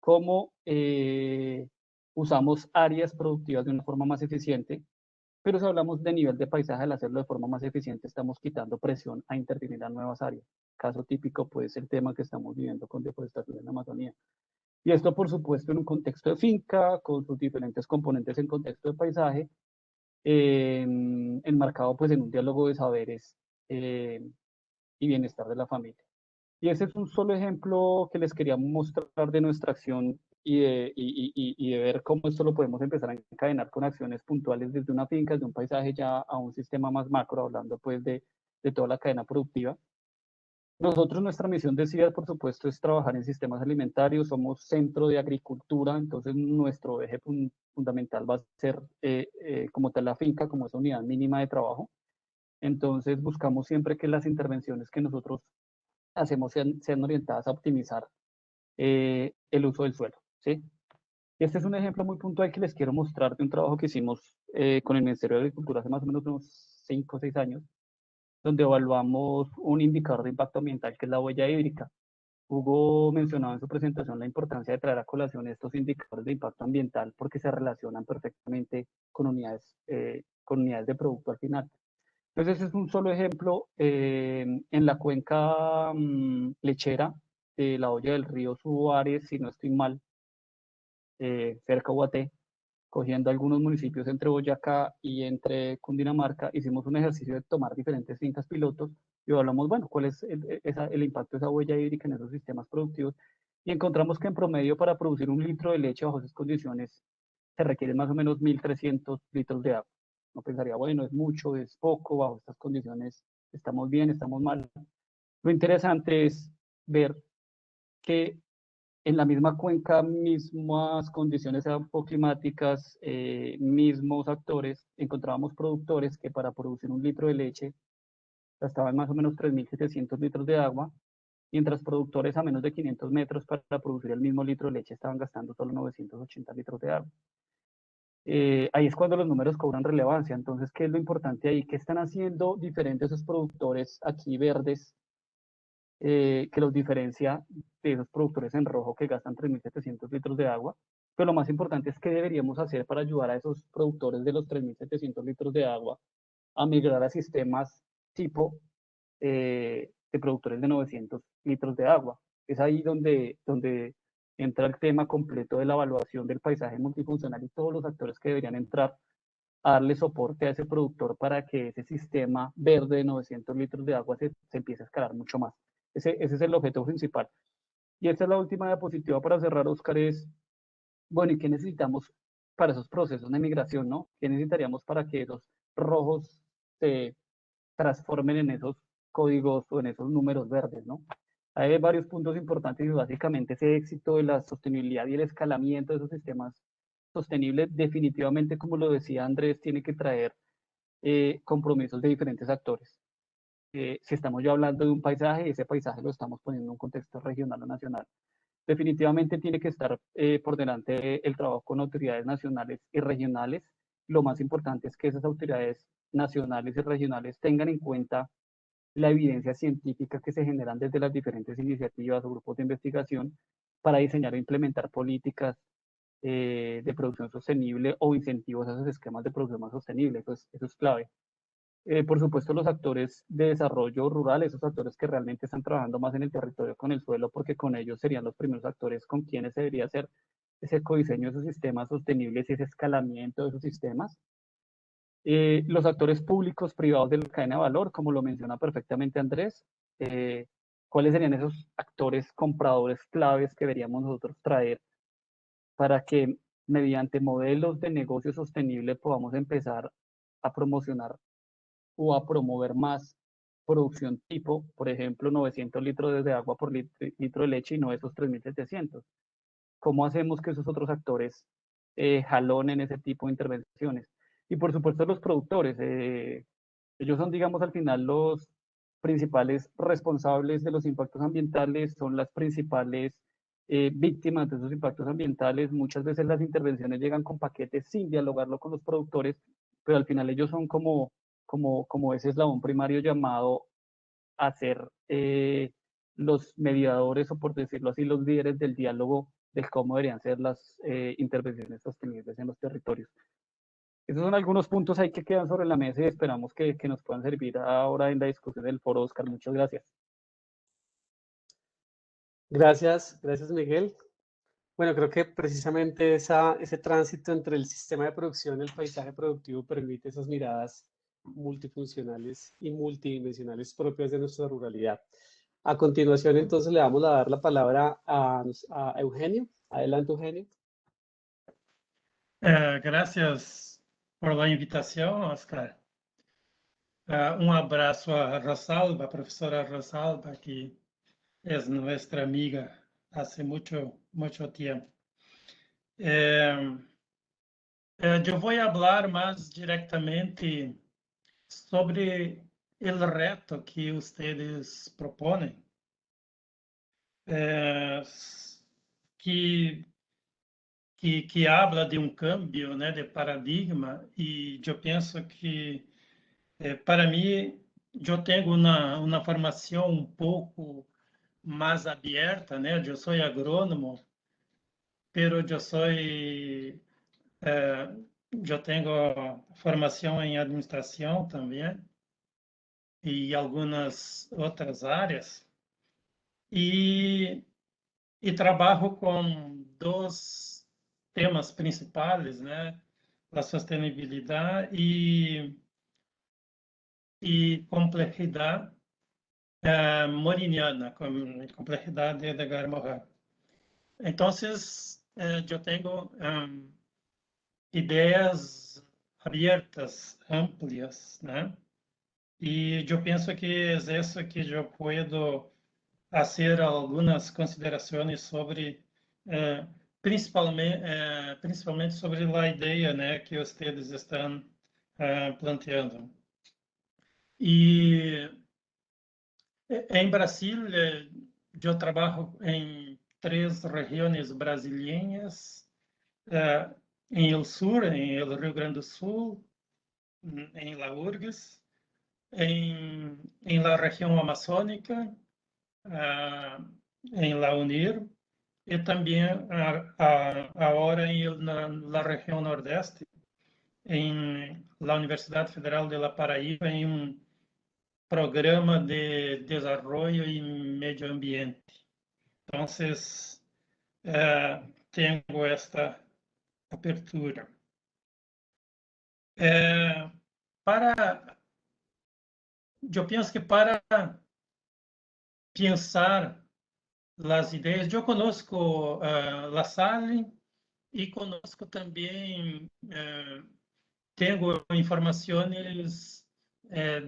Cómo usamos áreas productivas de una forma más eficiente, pero si hablamos de nivel de paisaje, al hacerlo de forma más eficiente, estamos quitando presión a intervenir a nuevas áreas. Caso típico, pues, el tema que estamos viviendo con deforestación en la Amazonía. Y esto, por supuesto, en un contexto de finca, con sus diferentes componentes en contexto de paisaje, enmarcado pues en un diálogo de saberes y bienestar de la familia. Y ese es un solo ejemplo que les quería mostrar de nuestra acción y de ver cómo esto lo podemos empezar a encadenar con acciones puntuales desde una finca, desde un paisaje ya a un sistema más macro, hablando pues de toda la cadena productiva. Nosotros, nuestra misión de CIDA, por supuesto, es trabajar en sistemas alimentarios, somos centro de agricultura, entonces nuestro eje fundamental va a ser como tal la finca, como esa unidad mínima de trabajo. Entonces buscamos siempre que las intervenciones que nosotros hacemos sean orientadas a optimizar el uso del suelo, ¿sí? Este es un ejemplo muy puntual que les quiero mostrar de un trabajo que hicimos con el Ministerio de Agricultura hace más o menos unos 5 o 6 años, donde evaluamos un indicador de impacto ambiental que es la huella hídrica. Hugo mencionaba en su presentación la importancia de traer a colación estos indicadores de impacto ambiental porque se relacionan perfectamente con unidades de producto al final. Entonces, ese es un solo ejemplo en la cuenca lechera de la olla del río Suárez, si no estoy mal, cerca de Guaté, cogiendo algunos municipios entre Boyacá y entre Cundinamarca, hicimos un ejercicio de tomar diferentes fincas pilotos y hablamos, bueno, cuál es el impacto de esa huella hídrica en esos sistemas productivos. Y encontramos que en promedio para producir 1 litro de leche bajo esas condiciones se requieren más o menos 1.300 litros de agua. No pensaría, bueno, es mucho, es poco, bajo estas condiciones estamos bien, estamos mal. Lo interesante es ver que en la misma cuenca, mismas condiciones climáticas, mismos actores, encontrábamos productores que para producir 1 litro de leche gastaban más o menos 3.700 litros de agua, mientras productores a menos de 500 metros para producir el mismo litro de leche estaban gastando solo 980 litros de agua. Ahí es cuando los números cobran relevancia. Entonces, ¿qué es lo importante ahí? ¿Qué están haciendo diferentes esos productores aquí verdes que los diferencia de esos productores en rojo que gastan 3.700 litros de agua? Pero lo más importante es qué deberíamos hacer para ayudar a esos productores de los 3.700 litros de agua a migrar a sistemas tipo de productores de 900 litros de agua. Es ahí donde entra el tema completo de la evaluación del paisaje multifuncional y todos los actores que deberían entrar a darle soporte a ese productor para que ese sistema verde de 900 litros de agua se empiece a escalar mucho más. Ese es el objetivo principal. Y esta es la última diapositiva para cerrar, Oscar, es, bueno, ¿y qué necesitamos para esos procesos de migración, no? ¿Qué necesitaríamos para que esos rojos se transformen en esos códigos o en esos números verdes, ¿no? Hay varios puntos importantes y básicamente ese éxito de la sostenibilidad y el escalamiento de esos sistemas sostenibles definitivamente, como lo decía Andrés, tiene que traer compromisos de diferentes actores. Si estamos ya hablando de un paisaje, ese paisaje lo estamos poniendo en un contexto regional o nacional. Definitivamente tiene que estar por delante el trabajo con autoridades nacionales y regionales. Lo más importante es que esas autoridades nacionales y regionales tengan en cuenta la evidencia científica que se generan desde las diferentes iniciativas o grupos de investigación para diseñar e implementar políticas de producción sostenible o incentivos a esos esquemas de producción más sostenible. Eso es clave. Por supuesto, los actores de desarrollo rural, esos actores que realmente están trabajando más en el territorio con el suelo, porque con ellos serían los primeros actores con quienes se debería hacer ese codiseño de esos sistemas sostenibles y ese escalamiento de esos sistemas. Los actores públicos, privados de la cadena de valor, como lo menciona perfectamente Andrés, ¿cuáles serían esos actores compradores claves que deberíamos nosotros traer para que mediante modelos de negocio sostenible podamos empezar a promocionar o a promover más producción tipo, por ejemplo, 900 litros de agua por litro de leche y no esos 3.700. ¿Cómo hacemos que esos otros actores jalonen ese tipo de intervenciones? Y por supuesto los productores, ellos son, digamos, al final los principales responsables de los impactos ambientales, son las principales víctimas de esos impactos ambientales. Muchas veces las intervenciones llegan con paquetes sin dialogarlo con los productores, pero al final ellos son como ese eslabón primario llamado a ser los mediadores o, por decirlo así, los líderes del diálogo de cómo deberían ser las intervenciones sostenibles en los territorios. Esos son algunos puntos ahí que quedan sobre la mesa y esperamos que nos puedan servir ahora en la discusión del foro, Oscar. Muchas gracias. Gracias, gracias Miguel. Bueno, creo que precisamente ese tránsito entre el sistema de producción y el paisaje productivo permite esas miradas multifuncionales y multidimensionales propias de nuestra ruralidad. A continuación, entonces, le vamos a dar la palabra a Eugenio. Adelante, Eugenio. Gracias por la invitación, Oscar. Un abrazo a Rosalba, profesora Rosalba, que es nuestra amiga hace mucho tiempo. Yo voy a hablar más directamente sobre el reto que ustedes proponen, que habla de um cambio, né, de paradigma, e eu penso que, para mim, eu tenho uma formação um pouco mais aberta, né? Eu sou agrônomo, pero eu tenho formação em administração também e algumas outras áreas, e trabalho com dois temas principais, né? A sustentabilidade e complexidade moriniana, complexidade de Edgar Morin. Então, eu tenho ideias abertas, amplias, né? E eu penso que é isso que eu posso fazer algumas considerações sobre principalmente sobre a ideia, né, que vocês estão planteando. E em Brasil, eu trabalho em 3 regiões brasileiras, em El Sur, em El Rio Grande do Sul, em La Urgues, em la região amazônica, em La Unir, e também agora na região Nordeste, em la Universidade Federal de La Paraíba, em programa de desenvolvimento e meio ambiente. Então, tenho esta abertura. Eu penso que para pensar as ideias, eu conosco La Salle e conosco também tenho informações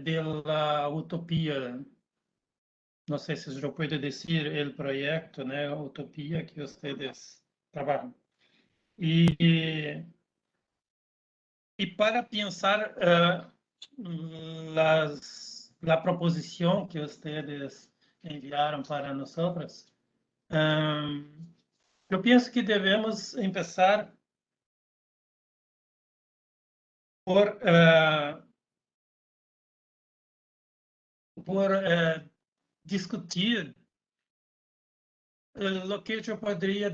de la utopia. Não sei se eu posso dizer o projeto, né, utopia que vocês trabalham. E para pensar a proposição que vocês enviaram para nós, eu penso que devemos começar por discutir o que eu poderia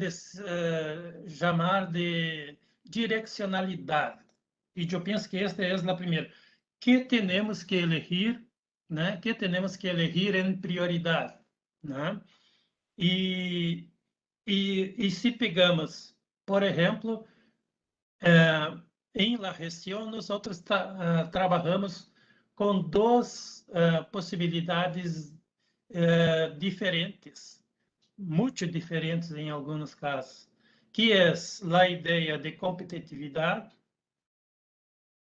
chamar de direcionalidade. E eu penso que esta é a primeira. Que temos que elegir, né? Que temos que elegir em prioridade, né? E se pegamos, por exemplo, em la região, nós trabalhamos com 2 possibilidades diferentes, muito diferentes em alguns casos. que é a ideia de competitividade.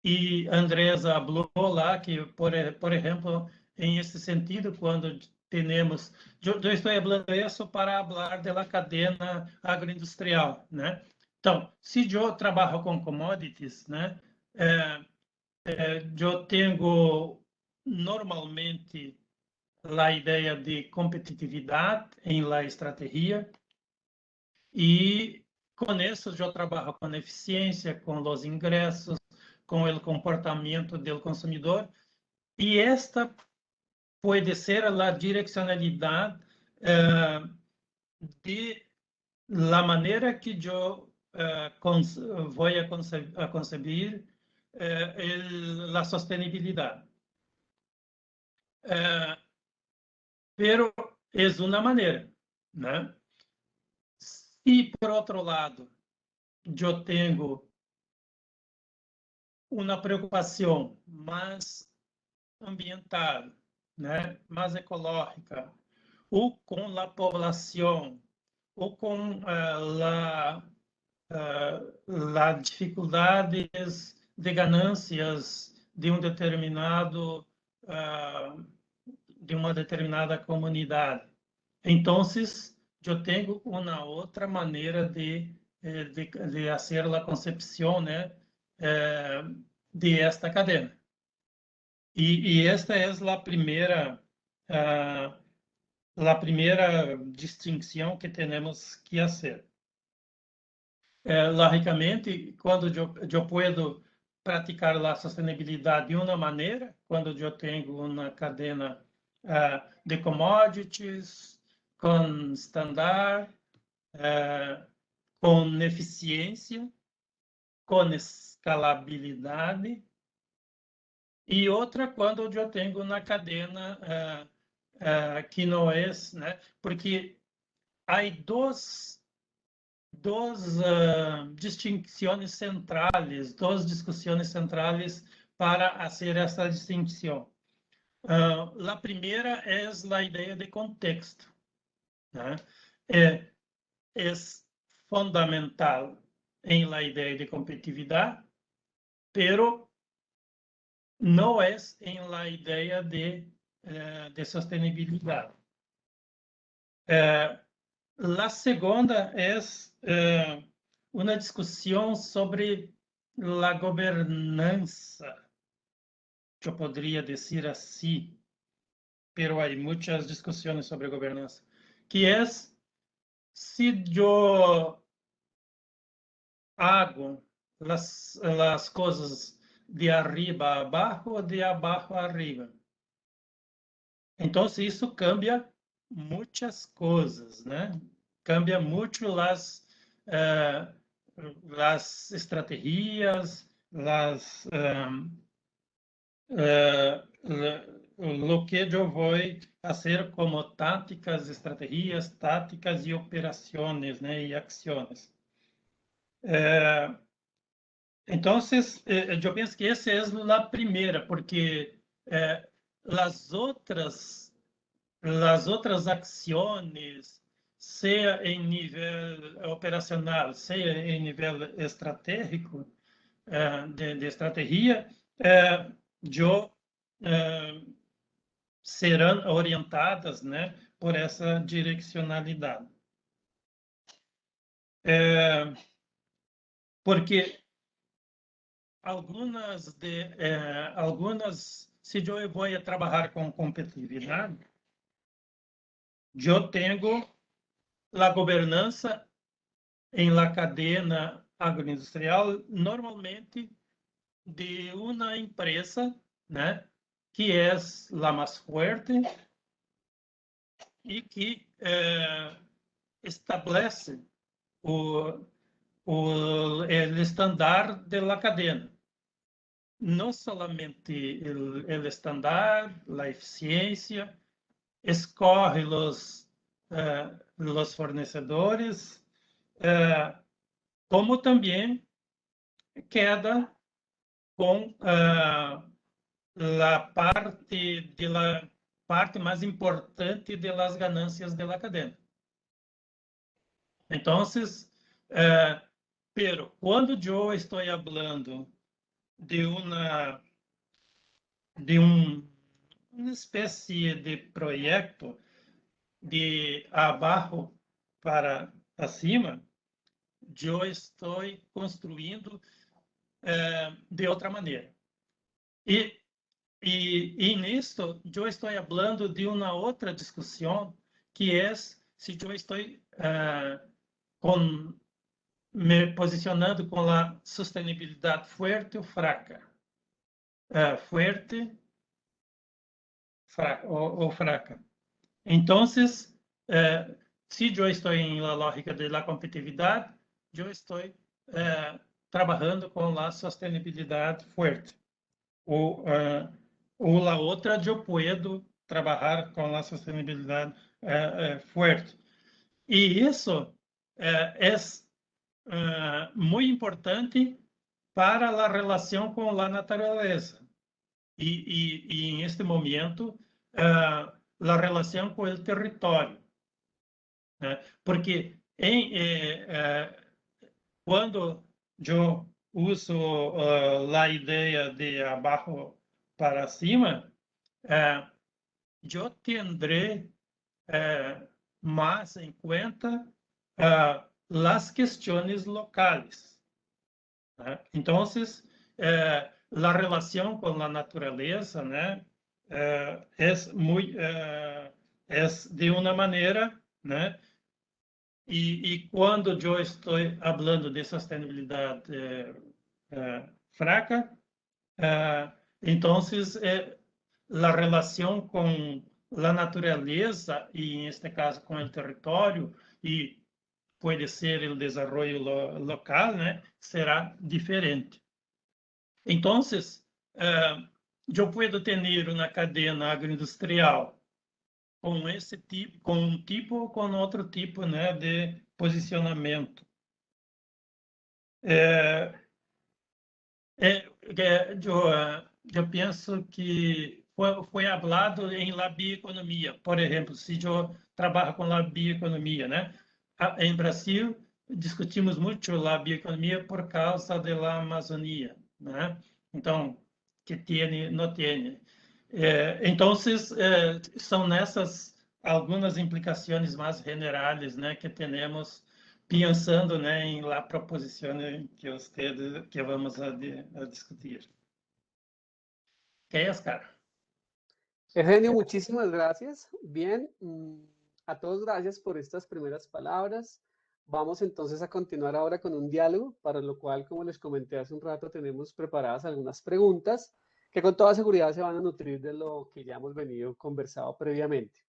E Andresa falou lá que, por exemplo, em esse sentido, quando temos... Eu estou falando isso para falar da cadeia agroindustrial, né? Então, se eu trabalho com commodities, né, eu tenho normalmente a ideia de competitividade em la estratégia, e com isso eu trabalho com eficiência, com os ingressos, com o comportamento do consumidor, e esta pode ser a direcionalidade de la maneira que eu vou a concebir a sustentabilidade. Pero é uma maneira, né? E, por outro lado, eu tenho uma preocupação mais ambiental, né, mais ecológica, ou com a população, ou com as dificuldades de ganâncias de de uma determinada comunidade. Então, eu tenho uma outra maneira de fazer a concepção, né, de esta cadeia. E esta é a primeira distinção que temos que fazer. Logicamente, quando eu posso praticar a sustentabilidade de uma maneira, quando eu tenho uma cadeia de commodities, com standard, com eficiência, com escalabilidade, e outra quando eu tenho uma cadeia que não é, né? Porque há duas distinções centrais, duas discussões centrais para fazer essa distinção. A primeira é a ideia de contexto, né? É fundamental em la ideia de competitividade, pero não é em la ideia de sustentabilidade. A segunda é uma discussão sobre a governança, eu poderia dizer assim, pero há muitas discussões sobre governança, que é se eu hago as coisas de arriba a abaixo ou de abaixo a arriba. Então, isso cambia muitas coisas, né? Cambia muito as estratégias, o que eu vou fazer como táticas, estratégias, táticas e operações, né? E ações. Então, eu penso que essa é a primeira, porque as outras ações, seja em nível operacional, seja em nível estratégico, de estratégia, serão orientadas, né, por essa direcionalidade. Porque se eu vou trabalhar com competitividade, eu tenho a governança em la cadeia agroindustrial, normalmente de uma empresa, né, que é a mais forte e que estabelece o estándar da cadeia. Não somente o estándar, a eficiência, escorre os fornecedores, como também queda com a parte mais importante das ganâncias da cadeia. Então, Pero quando eu estou falando de uma espécie de projeto de abaixo para cima, eu estou construindo de outra maneira. E nisto, eu estou falando de uma outra discussão, que é se eu estou me posicionando com a sustentabilidade forte ou fraca. Fuerte ou fraca. Então, se eu estou em la lógica da competitividade, eu estou trabalhando com a sustentabilidade forte. Ou a outra, eu posso trabalhar com a sustentabilidade forte. E isso é muito importante para a relação com a natureza. E em este momento, a relação com o território. Né? Porque quando eu uso a ideia de abaixo para cima, eu tendré mais em conta as questões locais. Né? Então, a relação com a natureza, né, é de uma maneira, né, e quando eu estou falando de sustentabilidade fraca, então a relação com a natureza e, em este caso, com o território e pode ser o desenvolvimento local, né, será diferente. Então, eu posso ter uma cadeia agroindustrial com esse tipo, com um tipo ou com outro tipo, né, de posicionamento. Eu penso que foi falado em la bioeconomia. Por exemplo, se eu trabalho com a bioeconomia, né? Em Brasil, discutimos muito a bioeconomia por causa da Amazônia, né? Então, que tem, não tem. Então, são nessas algumas implicações mais generais, né, que temos pensando, né, em la proposición que vamos a discutir. ¿Qué es, Oscar? Eugenio, muchísimas gracias. Bien, a todos gracias por estas primeras palabras. Vamos entonces a continuar ahora con un diálogo, para lo cual, como les comenté hace un rato, tenemos preparadas algunas preguntas que con toda seguridad se van a nutrir de lo que ya hemos venido conversado previamente.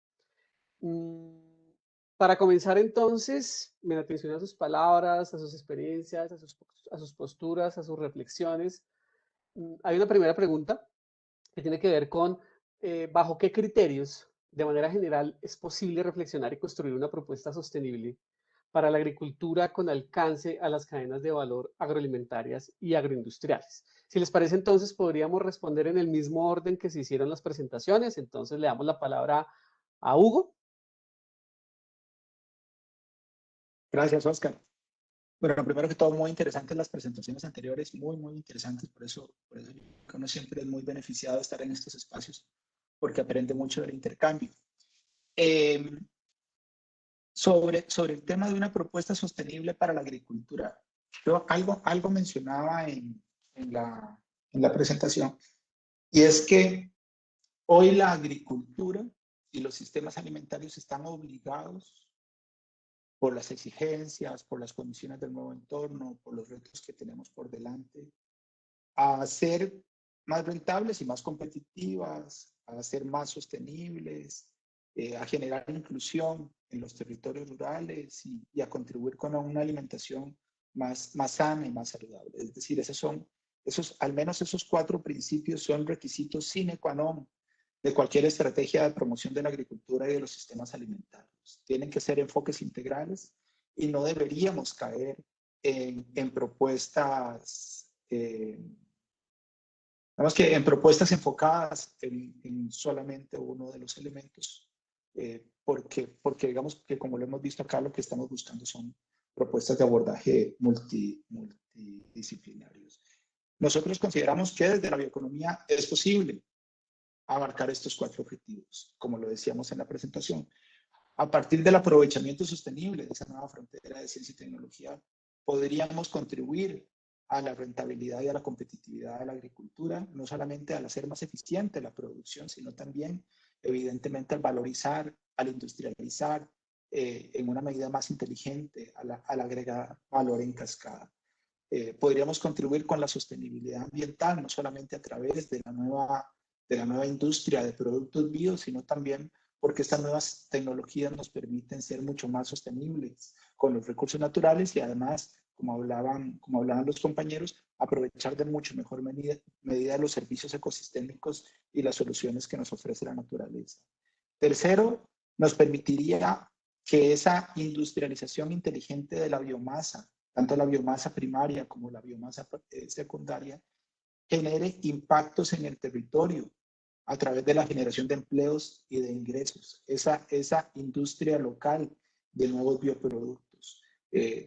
Para comenzar entonces, me atención a sus palabras, a sus experiencias, a sus posturas, a sus reflexiones. Hay una primera pregunta que tiene que ver con bajo qué criterios, de manera general, es posible reflexionar y construir una propuesta sostenible para la agricultura con alcance a las cadenas de valor agroalimentarias y agroindustriales. Si les parece, entonces podríamos responder en el mismo orden que se hicieron las presentaciones. Entonces le damos la palabra a Hugo. Gracias, Oscar. Bueno, primero que todo, muy interesantes las presentaciones anteriores, muy interesantes. Por eso uno siempre es muy beneficiado de estar en estos espacios, porque aprende mucho del intercambio. Sobre el tema de una propuesta sostenible para la agricultura, yo algo mencionaba en la presentación, y es que hoy la agricultura y los sistemas alimentarios están obligados por las exigencias, por las condiciones del nuevo entorno, por los retos que tenemos por delante, a ser más rentables y más competitivas, a ser más sostenibles, a generar inclusión en los territorios rurales y a contribuir con una alimentación más sana y más saludable. Es decir, al menos esos 4 principios son requisitos sine qua non de cualquier estrategia de promoción de la agricultura y de los sistemas alimentarios. Tienen que ser enfoques integrales y no deberíamos caer en propuestas, digamos que en propuestas enfocadas en solamente uno de los elementos, porque digamos que como lo hemos visto acá, lo que estamos buscando son propuestas de abordaje multidisciplinarios. Nosotros consideramos que desde la bioeconomía es posible abarcar estos 4 objetivos, como lo decíamos en la presentación. A partir del aprovechamiento sostenible de esa nueva frontera de ciencia y tecnología, podríamos contribuir a la rentabilidad y a la competitividad de la agricultura, no solamente al hacer más eficiente la producción, sino también, evidentemente, al valorizar, al industrializar en una medida más inteligente, al agregar valor en cascada. Podríamos contribuir con la sostenibilidad ambiental, no solamente a través de la nueva industria de productos bio, sino también porque estas nuevas tecnologías nos permiten ser mucho más sostenibles con los recursos naturales y además, como hablaban los compañeros, aprovechar de mucho mejor medida los servicios ecosistémicos y las soluciones que nos ofrece la naturaleza. Tercero, nos permitiría que esa industrialización inteligente de la biomasa, tanto la biomasa primaria como la biomasa secundaria, genere impactos en el territorio a través de la generación de empleos y de ingresos, esa industria local de nuevos bioproductos,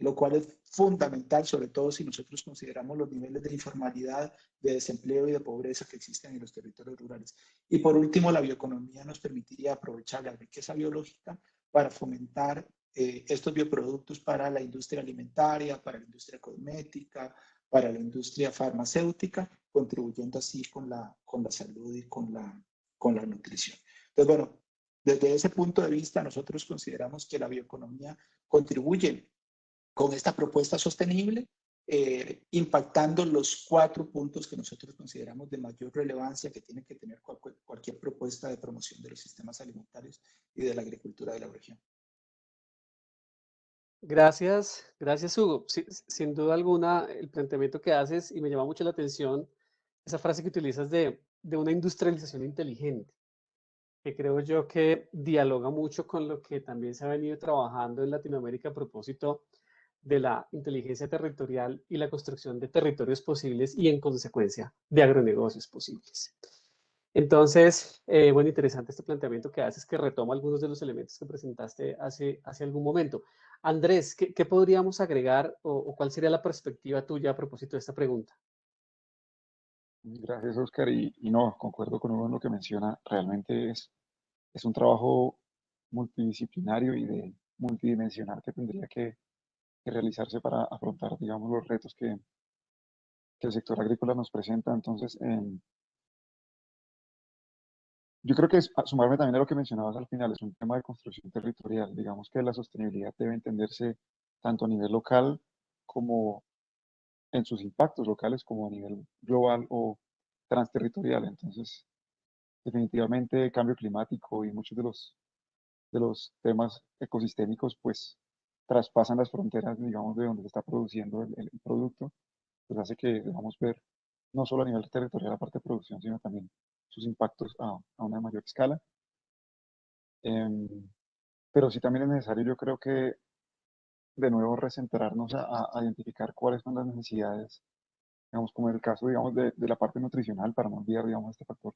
lo cual es fundamental, sobre todo si nosotros consideramos los niveles de informalidad, de desempleo y de pobreza que existen en los territorios rurales. Y por último, la bioeconomía nos permitiría aprovechar la riqueza biológica para fomentar estos bioproductos para la industria alimentaria, para la industria cosmética, para la industria farmacéutica, contribuyendo así con la salud y con la nutrición. Entonces, bueno, desde ese punto de vista, nosotros consideramos que la bioeconomía contribuye con esta propuesta sostenible, impactando los 4 puntos que nosotros consideramos de mayor relevancia que tiene que tener cualquier propuesta de promoción de los sistemas alimentarios y de la agricultura de la región. Gracias, gracias Hugo. Sin duda alguna, el planteamiento que haces, y me llama mucho la atención esa frase que utilizas de una industrialización inteligente, que creo yo que dialoga mucho con lo que también se ha venido trabajando en Latinoamérica a propósito de la inteligencia territorial y la construcción de territorios posibles y, en consecuencia, de agronegocios posibles. Entonces, bueno, interesante este planteamiento que haces, que retoma algunos de los elementos que presentaste hace algún momento. Andrés, ¿qué podríamos agregar o cuál sería la perspectiva tuya a propósito de esta pregunta? Gracias, Oscar. Y no, concuerdo con Hugo en lo que menciona. Realmente es un trabajo multidisciplinario y multidimensional que tendría que realizarse para afrontar, digamos, los retos que el sector agrícola nos presenta. Entonces, yo creo que sumarme también a lo que mencionabas al final, es un tema de construcción territorial. Digamos que la sostenibilidad debe entenderse tanto a nivel local como en sus impactos locales, como a nivel global o transterritorial. Entonces, definitivamente el cambio climático y muchos de los temas ecosistémicos, pues traspasan las fronteras, digamos, de donde se está produciendo el producto, pues hace que debamos ver no solo a nivel territorial la parte de producción, sino también sus impactos a una mayor escala. Pero sí también es necesario, yo creo que de nuevo recentrarnos a identificar cuáles son las necesidades, digamos, como en el caso, digamos, de la parte nutricional, para no olvidar, digamos, este factor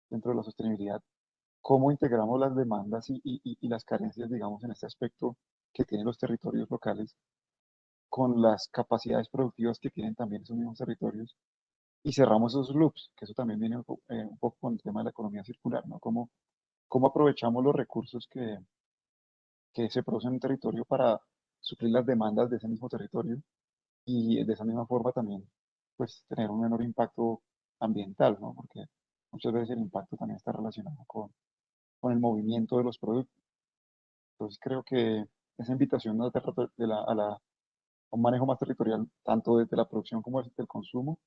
dentro de la sostenibilidad, cómo integramos las demandas y las carencias, digamos, en este aspecto que tienen los territorios locales con las capacidades productivas que tienen también esos mismos territorios y cerramos esos loops, que eso también viene un poco con el tema de la economía circular, ¿no? Cómo aprovechamos los recursos que se producen en un territorio para suplir las demandas de ese mismo territorio y de esa misma forma también, pues, tener un menor impacto ambiental, ¿no? Porque muchas veces el impacto también está relacionado con el movimiento de los productos. Entonces creo que esa invitación a un manejo más territorial, tanto desde la producción como desde el consumo,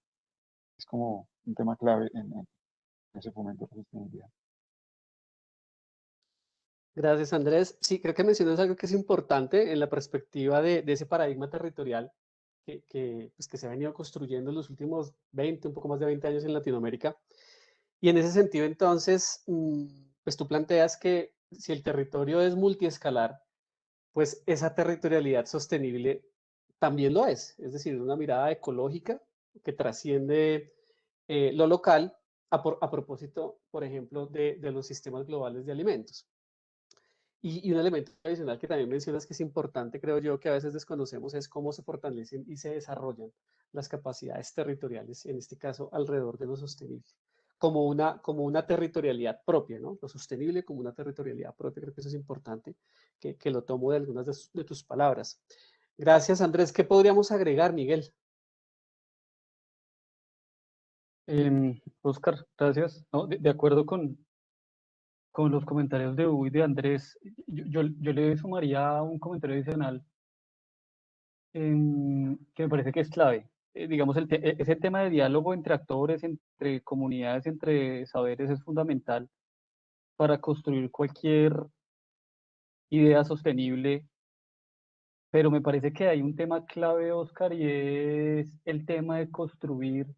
es como un tema clave en ese fomento de la sostenibilidad. Gracias, Andrés. Sí, creo que mencionas algo que es importante en la perspectiva de ese paradigma territorial pues, que se ha venido construyendo en los últimos 20, un poco más de 20 años en Latinoamérica. Y en ese sentido, entonces, pues tú planteas que si el territorio es multiescalar, pues esa territorialidad sostenible también lo es. Es decir, una mirada ecológica que trasciende lo local a propósito, por ejemplo, de los sistemas globales de alimentos. Y un elemento adicional que también mencionas que es importante, creo yo, que a veces desconocemos, es cómo se fortalecen y se desarrollan las capacidades territoriales, en este caso alrededor de lo sostenible, como una territorialidad propia, ¿no? Lo sostenible como una territorialidad propia, creo que eso es importante, que lo tomo de algunas de tus palabras. Gracias, Andrés. ¿Qué podríamos agregar, Miguel? Oscar, gracias. No, de acuerdo con los comentarios de Hugo y de Andrés, yo le sumaría un comentario adicional que me parece que es clave. Digamos, ese tema de diálogo entre actores, entre comunidades, entre saberes es fundamental para construir cualquier idea sostenible, pero me parece que hay un tema clave, Oscar, y es el tema de construir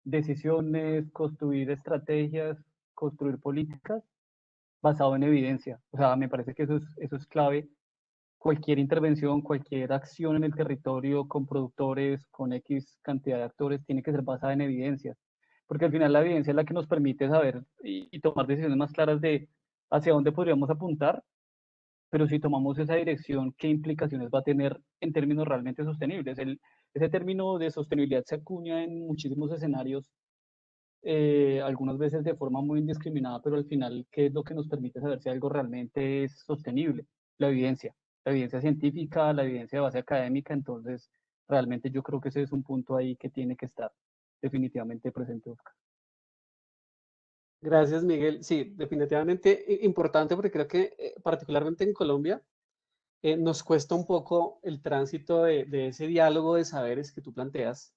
decisiones, construir estrategias, construir políticas basado en evidencia. O sea, me parece que eso es clave. Cualquier intervención, cualquier acción en el territorio con productores, con X cantidad de actores, tiene que ser basada en evidencias, porque al final la evidencia es la que nos permite saber y tomar decisiones más claras de hacia dónde podríamos apuntar, pero si tomamos esa dirección, ¿qué implicaciones va a tener en términos realmente sostenibles? Ese término de sostenibilidad se acuña en muchísimos escenarios, algunas veces de forma muy indiscriminada, pero al final, ¿qué es lo que nos permite saber si algo realmente es sostenible? La evidencia científica, la evidencia de base académica, entonces realmente yo creo que ese es un punto ahí que tiene que estar definitivamente presente, Oscar. Gracias, Miguel. Sí, definitivamente importante porque creo que particularmente en Colombia nos cuesta un poco el tránsito de ese diálogo de saberes que tú planteas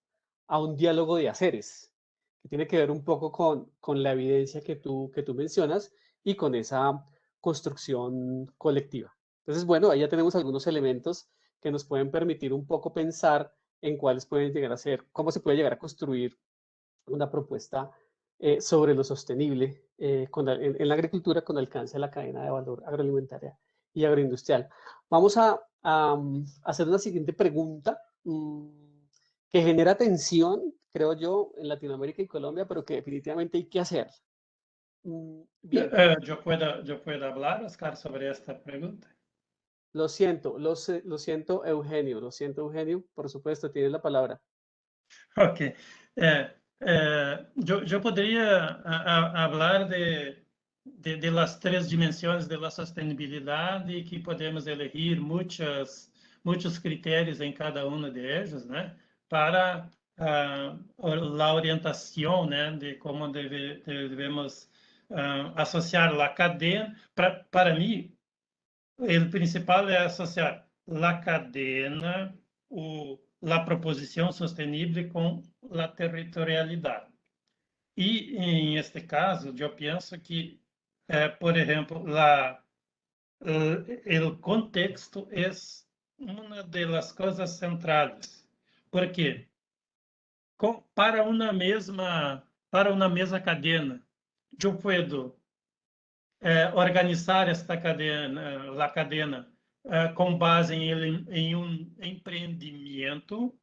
a un diálogo de haceres, que tiene que ver un poco con la evidencia que tú mencionas y con esa construcción colectiva. Entonces, bueno, ahí ya tenemos algunos elementos que nos pueden permitir un poco pensar en cuáles pueden llegar a ser, cómo se puede llegar a construir una propuesta sobre lo sostenible en la agricultura con alcance a la cadena de valor agroalimentaria y agroindustrial. Vamos a hacer una siguiente pregunta que genera tensión, creo yo, en Latinoamérica y Colombia, pero que definitivamente hay que hacer. Bien, Yo puedo hablar, Oscar, sobre esta pregunta. lo siento, Eugenio, por supuesto, tienes la palabra. Ok. Yo podría hablar de las tres dimensiones de la sostenibilidad y que podemos elegir muchos criterios en cada uno de ellos, ¿no? Para la orientación, ¿no? De cómo debemos asociar la cadena. Para mí, el principal es asociar la cadena, la proposición sostenible con la territorialidad. Y en este caso, yo pienso que, por ejemplo, el contexto es una de las cosas centrales. Porque para una mesma cadena, yo puedo organizar esta cadena, la cadena, com base em um empreendimento,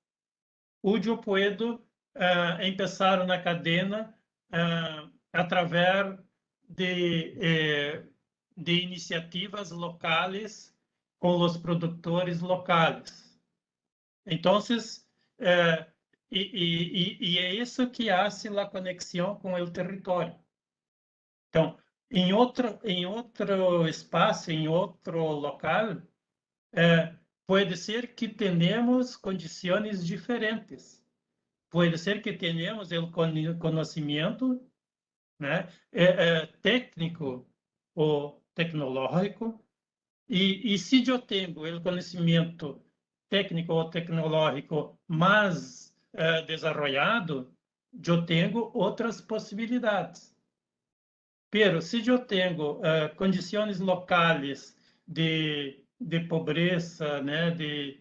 onde eu puedo empezar na cadena através de iniciativas locais com os produtores locais. Então, e é isso que hace a conexão com o território. Então, em outro espaço, em outro local, pode ser que tenhamos condições diferentes. Pode ser que tenhamos o conhecimento, né, técnico ou tecnológico, e se eu tenho o conhecimento técnico ou tecnológico mais desenvolvido, eu tenho outras possibilidades. Pero se eu tenho condições locais de pobreza, né, de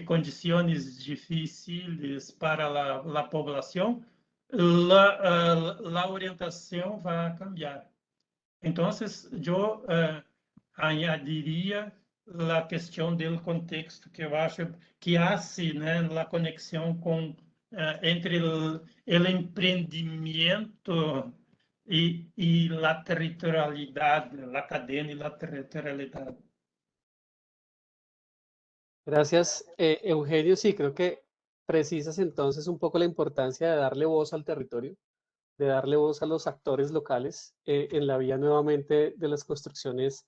condições difíceis para a população, a orientação vai cambiar. Então, eu añadiria a questão do contexto, que eu acho que hace, né, a conexão com entre o empreendimento e a territorialidade, a cadena e a territorialidade. Gracias, Eugenio. Sí, creo que precisas entonces un poco la importancia de darle voz al territorio, de darle voz a los actores locales en la vía nuevamente de las construcciones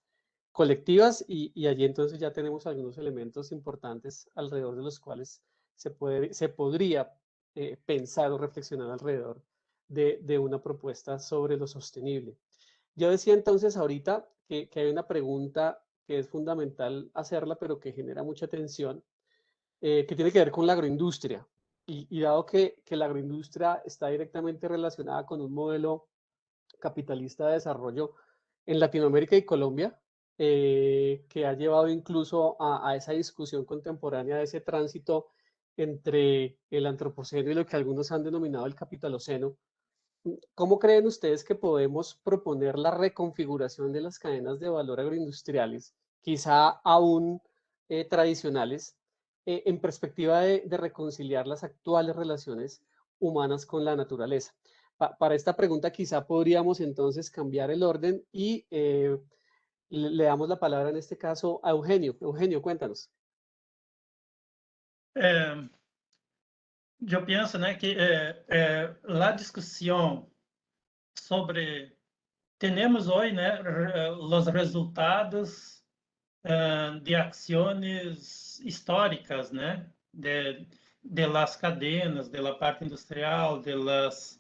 colectivas y allí entonces ya tenemos algunos elementos importantes alrededor de los cuales se podría pensar o reflexionar alrededor de una propuesta sobre lo sostenible. Yo decía entonces ahorita que hay una pregunta que es fundamental hacerla, pero que genera mucha tensión, que tiene que ver con la agroindustria. Y dado que la agroindustria está directamente relacionada con un modelo capitalista de desarrollo en Latinoamérica y Colombia, que ha llevado incluso a esa discusión contemporánea, de ese tránsito entre el antropoceno y lo que algunos han denominado el capitaloceno. ¿Cómo creen ustedes que podemos proponer la reconfiguración de las cadenas de valor agroindustriales, quizá aún tradicionales, en perspectiva de reconciliar las actuales relaciones humanas con la naturaleza? Para esta pregunta quizá podríamos entonces cambiar el orden y le damos la palabra en este caso a Eugenio. Eugenio, cuéntanos. Eu penso, né, que a discussão sobre temos hoje, né, os resultados de ações históricas, né, de las cadenas, de la parte industrial, de las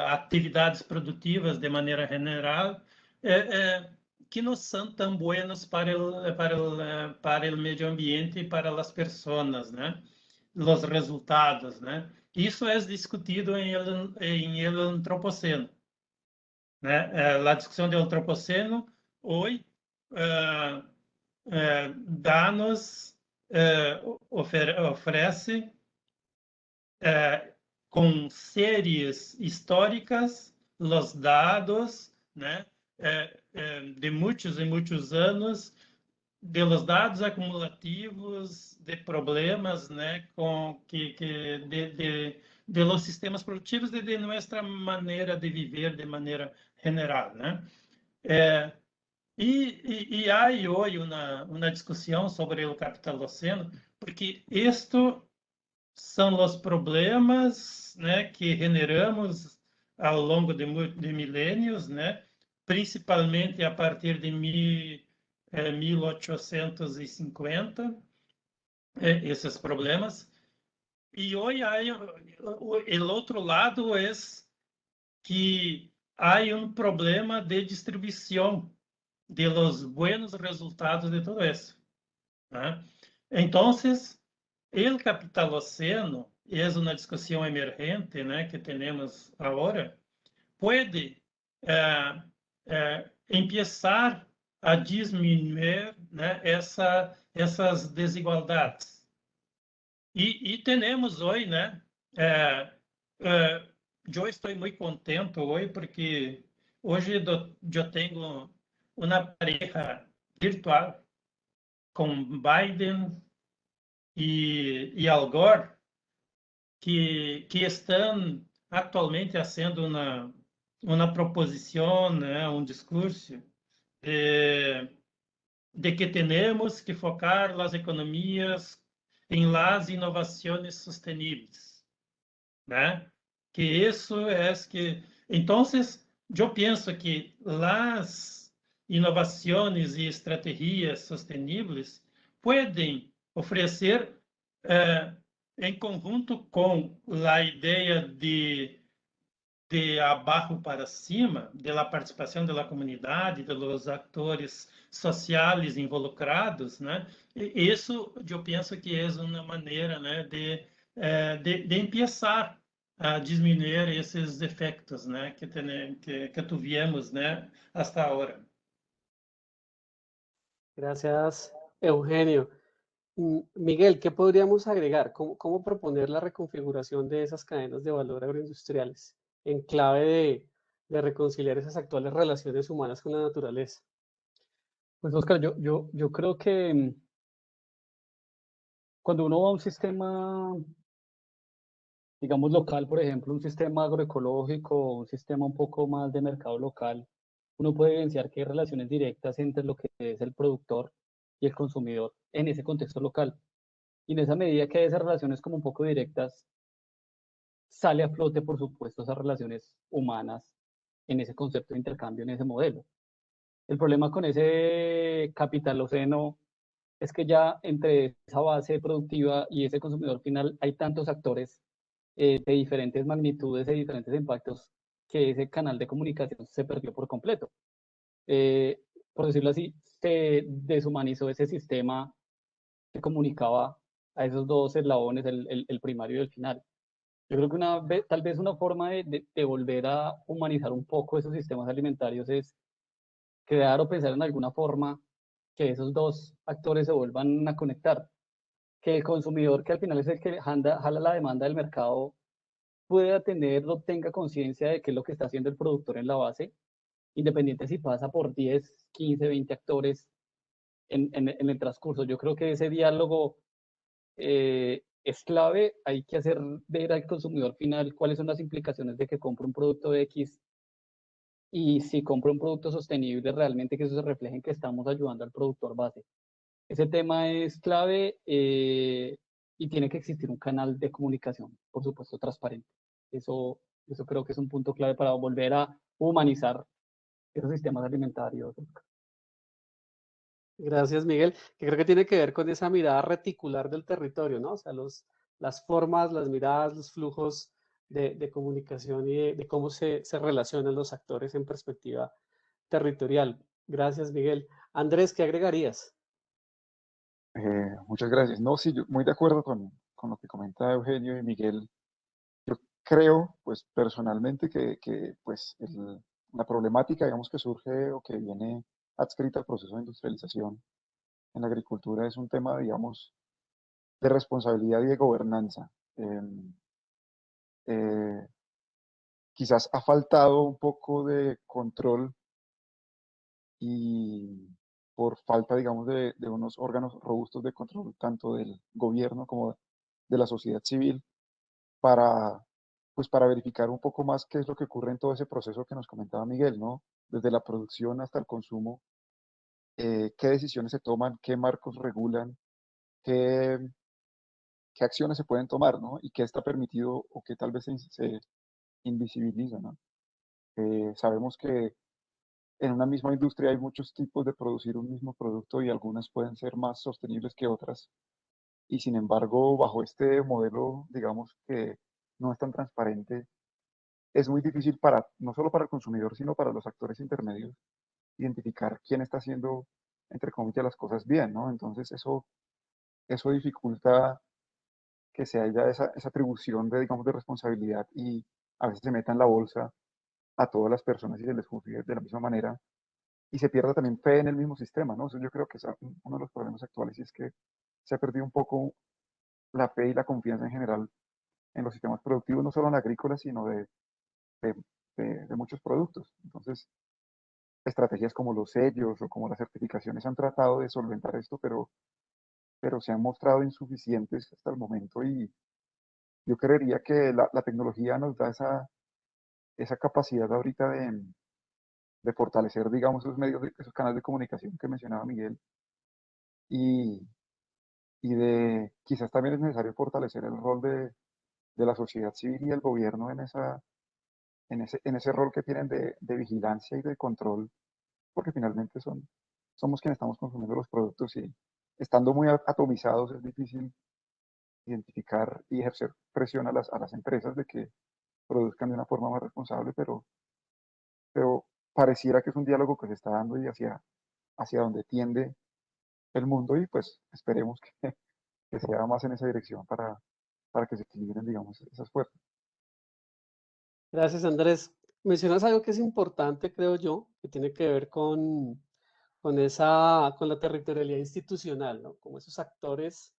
atividades produtivas de maneira general, que não são tão buenas para o meio ambiente e para as pessoas, né? Os resultados, né? Isso é discutido em el antropoceno, né? A discussão do antropoceno hoje dá-nos oferece com séries históricas os dados, né? De muitos e muitos anos, de los dados acumulativos de problemas, né, de los sistemas produtivos e de nossa maneira de viver de maneira general, né? E há hoje uma discussão sobre o capitaloceno, porque isto são os problemas, né, que generamos ao longo de milênios, né, principalmente a partir de 1850, esses problemas. E hoje o outro lado é que há problema de distribuição de los buenos resultados de todo isso, né? Então, o capitaloceno é uma discussão emergente, né, que temos agora, pode começar a diminuir, né, essas desigualdades. E temos hoje, né, eu estou muito contente hoje porque hoje eu tenho uma pareja virtual com Biden e Al Gore, que estão atualmente fazendo uma proposição, né, discurso de que temos que focar as economias em las inovações sustentáveis, né? Que isso é que então eu penso que as inovações e estratégias sustentáveis podem oferecer em conjunto com a ideia de abaixo para cima, da participação da comunidade, dos atores sociais involucrados, né? Isso eu penso que é uma maneira, né, de começar a diminuir esses efeitos, né, que tivemos, né, hasta agora. Gracias, Eugenio. Miguel, ¿qué podríamos agregar? ¿Cómo proponer la reconfiguración de esas cadenas de valor agroindustriales en clave de reconciliar esas actuales relaciones humanas con la naturaleza? Pues Oscar, yo creo que cuando uno va a un sistema digamos, local, por ejemplo, un sistema agroecológico, un sistema un poco más de mercado local, uno puede evidenciar que hay relaciones directas entre lo que es el productor y el consumidor en ese contexto local. Y en esa medida que hay esas relaciones como un poco directas, sale a flote, por supuesto, esas relaciones humanas en ese concepto de intercambio, en ese modelo. El problema con ese capitaloceno es que ya entre esa base productiva y ese consumidor final hay tantos actores de diferentes magnitudes, de diferentes impactos, que ese canal de comunicación se perdió por completo. Por decirlo así, se deshumanizó ese sistema que comunicaba a esos dos eslabones, el primario y el final. Yo creo que tal vez una forma de volver a humanizar un poco esos sistemas alimentarios es crear o pensar en alguna forma que esos dos actores se vuelvan a conectar. Que el consumidor, que al final es el que jala la demanda del mercado, pueda tener o tenga conciencia de qué es lo que está haciendo el productor en la base, independiente si pasa por 10, 15, 20 actores en el transcurso. Yo creo que ese diálogo es clave. Hay que hacer ver al consumidor final cuáles son las implicaciones de que compre un producto X y si compra un producto sostenible, realmente que eso se refleje en que estamos ayudando al productor base. Ese tema es clave y tiene que existir un canal de comunicación, por supuesto, transparente. Eso creo que es un punto clave para volver a humanizar esos sistemas alimentarios. Gracias, Miguel, que creo que tiene que ver con esa mirada reticular del territorio, ¿no? O sea, las formas, las miradas, los flujos de comunicación y de cómo se relacionan los actores en perspectiva territorial. Gracias, Miguel. Andrés, ¿qué agregarías? Muchas gracias. No, sí, yo muy de acuerdo con lo que comenta Eugenio y Miguel. Yo creo, pues personalmente, que pues la problemática, digamos, que surge o que viene adscrita al proceso de industrialización en la agricultura es un tema, digamos, de responsabilidad y de gobernanza. Eh, Quizás ha faltado un poco de control y por falta, digamos, de unos órganos robustos de control, tanto del gobierno como de la sociedad civil, para, pues, para verificar un poco más qué es lo que ocurre en todo ese proceso que nos comentaba Miguel, ¿no? Desde la producción hasta el consumo, qué decisiones se toman, qué marcos regulan, qué, qué acciones se pueden tomar, ¿no? Y qué está permitido o qué tal vez se invisibiliza, ¿no? Sabemos que en una misma industria hay muchos tipos de producir un mismo producto y algunas pueden ser más sostenibles que otras. Y sin embargo, bajo este modelo, digamos que no es tan transparente, es muy difícil para, no solo para el consumidor, sino para los actores intermedios, identificar quién está haciendo, entre comillas, las cosas bien, ¿no? Entonces eso dificulta que se haya esa atribución de, digamos, de responsabilidad y a veces se meta en la bolsa a todas las personas y se les juzgue de la misma manera y se pierda también fe en el mismo sistema, ¿no? Eso yo creo que es uno de los problemas actuales y es que se ha perdido un poco la fe y la confianza en general en los sistemas productivos, no solo en agrícolas, sino de, de muchos productos. Entonces, estrategias como los sellos o como las certificaciones han tratado de solventar esto, pero se han mostrado insuficientes hasta el momento y yo creería que la tecnología nos da esa capacidad ahorita de fortalecer, digamos, esos medios, esos canales de comunicación que mencionaba Miguel y, y de quizás también es necesario fortalecer el rol de la sociedad civil y el gobierno en ese rol que tienen de vigilancia y de control, porque finalmente somos quienes estamos consumiendo los productos y estando muy atomizados es difícil identificar y ejercer presión a las empresas de que produzcan de una forma más responsable, pero pareciera que es un diálogo que se está dando y hacia donde tiende el mundo y pues esperemos que sea más en esa dirección para que se equilibren, digamos, esas fuerzas. Gracias, Andrés. Mencionas algo que es importante, creo yo, que tiene que ver con la territorialidad institucional, ¿no? Como esos actores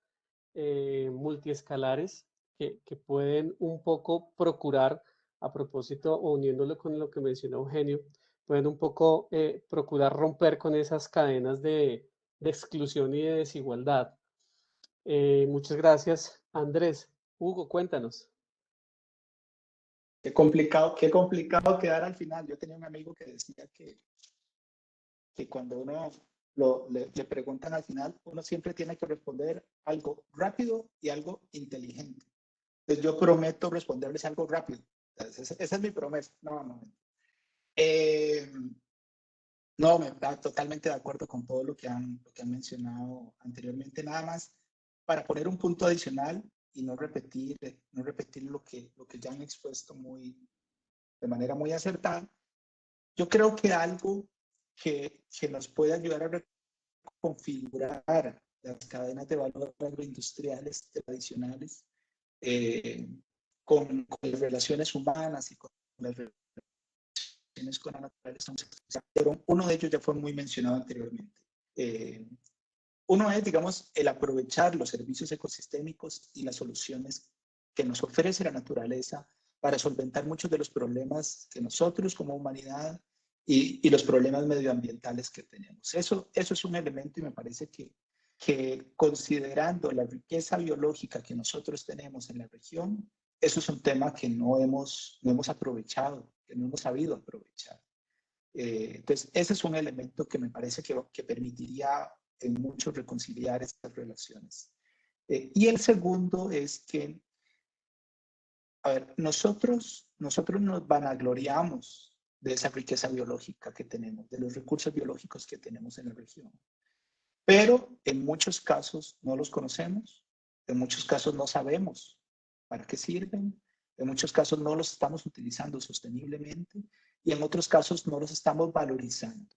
multiescalares que pueden un poco procurar, a propósito, o uniéndolo con lo que mencionó Eugenio, pueden un poco procurar romper con esas cadenas de exclusión y de desigualdad. Muchas gracias, Andrés. Hugo, cuéntanos. qué complicado quedar al final. Yo tenía un amigo que decía que cuando uno le preguntan al final, uno siempre tiene que responder algo rápido y algo inteligente. Entonces yo prometo responderles algo rápido. Esa es mi promesa. No, totalmente de acuerdo con todo lo que han mencionado anteriormente. Nada más para poner un punto adicional y no repetir lo que ya han expuesto de manera muy acertada. Yo creo que algo que nos puede ayudar a configurar las cadenas de valor agroindustriales tradicionales con las relaciones humanas y con las relaciones con la naturaleza. Pero uno de ellos ya fue muy mencionado anteriormente. Uno es, digamos, el aprovechar los servicios ecosistémicos y las soluciones que nos ofrece la naturaleza para solventar muchos de los problemas que nosotros como humanidad y los problemas medioambientales que tenemos. Eso es un elemento y me parece que considerando la riqueza biológica que nosotros tenemos en la región, eso es un tema que no hemos aprovechado, que no hemos sabido aprovechar. Entonces, ese es un elemento que me parece que permitiría en mucho reconciliar estas relaciones. Y el segundo es que, a ver, nosotros nos vanagloriamos de esa riqueza biológica que tenemos, de los recursos biológicos que tenemos en la región. Pero en muchos casos no los conocemos, en muchos casos no sabemos para qué sirven, en muchos casos no los estamos utilizando sosteniblemente y en otros casos no los estamos valorizando.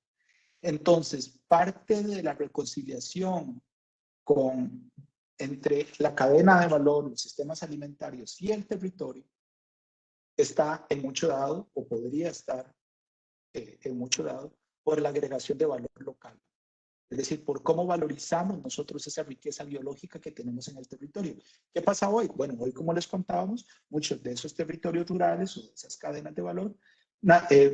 Entonces, parte de la reconciliación entre la cadena de valor, los sistemas alimentarios y el territorio está en mucho dado, o podría estar en mucho dado, por la agregación de valor local. Es decir, por cómo valorizamos nosotros esa riqueza biológica que tenemos en el territorio. ¿Qué pasa hoy? Bueno, hoy, como les contábamos, muchos de esos territorios rurales o de esas cadenas de valor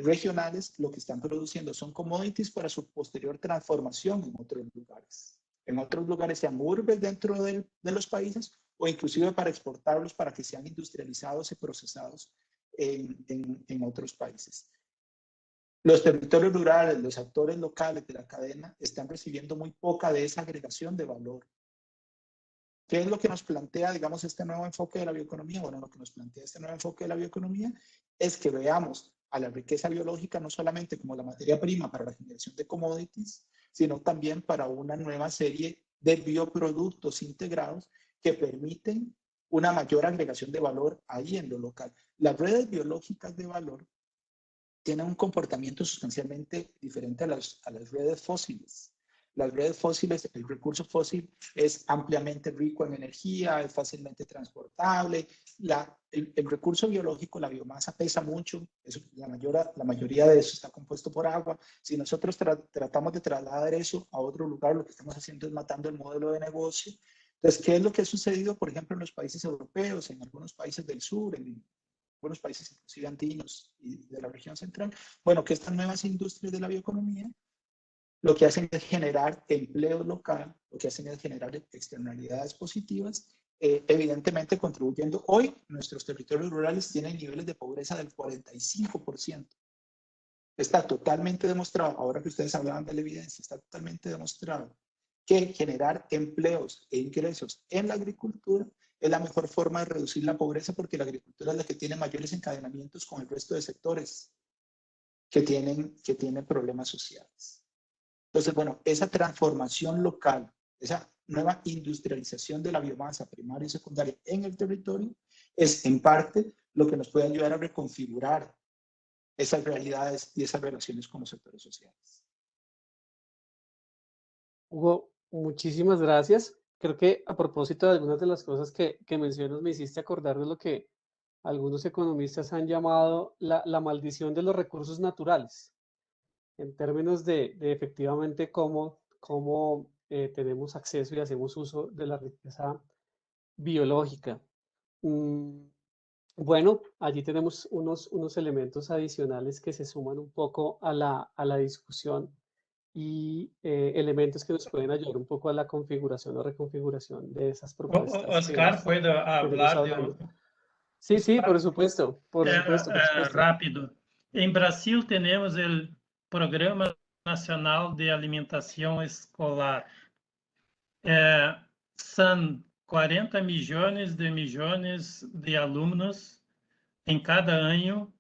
regionales lo que están produciendo son commodities para su posterior transformación en otros lugares. En otros lugares, sean urbes dentro de los países o inclusive para exportarlos para que sean industrializados y procesados en otros países. Los territorios rurales, los actores locales de la cadena están recibiendo muy poca de esa agregación de valor. ¿Qué es lo que nos plantea, digamos, este nuevo enfoque de la bioeconomía? Bueno, lo que nos plantea este nuevo enfoque de la bioeconomía es que veamos a la riqueza biológica no solamente como la materia prima para la generación de commodities, sino también para una nueva serie de bioproductos integrados que permiten una mayor agregación de valor ahí en lo local. Las redes biológicas de valor tienen un comportamiento sustancialmente diferente a las redes fósiles. Las redes fósiles, el recurso fósil es ampliamente rico en energía, es fácilmente transportable. El recurso biológico, la biomasa, pesa mucho. La mayoría de eso está compuesto por agua. Si nosotros tratamos de trasladar eso a otro lugar, lo que estamos haciendo es matando el modelo de negocio. Entonces, ¿qué es lo que ha sucedido, por ejemplo, en los países europeos, en algunos países del sur, en algunos países inclusive andinos y de la región central? Bueno, que estas nuevas industrias de la bioeconomía lo que hacen es generar empleo local, lo que hacen es generar externalidades positivas, evidentemente contribuyendo. Hoy nuestros territorios rurales tienen niveles de pobreza del 45%. Está totalmente demostrado, ahora que ustedes hablaban de la evidencia, está totalmente demostrado que generar empleos e ingresos en la agricultura es la mejor forma de reducir la pobreza, porque la agricultura es la que tiene mayores encadenamientos con el resto de sectores que tienen problemas sociales. Entonces, bueno, esa transformación local, esa nueva industrialización de la biomasa primaria y secundaria en el territorio es en parte lo que nos puede ayudar a reconfigurar esas realidades y esas relaciones con los sectores sociales. Hugo, muchísimas gracias. Creo que a propósito de algunas de las cosas que mencionas, me hiciste acordar de lo que algunos economistas han llamado la maldición de los recursos naturales, en términos de efectivamente cómo tenemos acceso y hacemos uso de la riqueza biológica. Bueno, allí tenemos unos elementos adicionales que se suman un poco a la discusión y elementos que nos pueden ayudar un poco a la configuración o reconfiguración de esas propuestas. Oscar, ¿puedo hablar Sí, sí, por supuesto, por supuesto, por supuesto. Rápido. Em Brasil temos o Programa Nacional de Alimentação Escolar. São 40 milhões de alunos em cada ano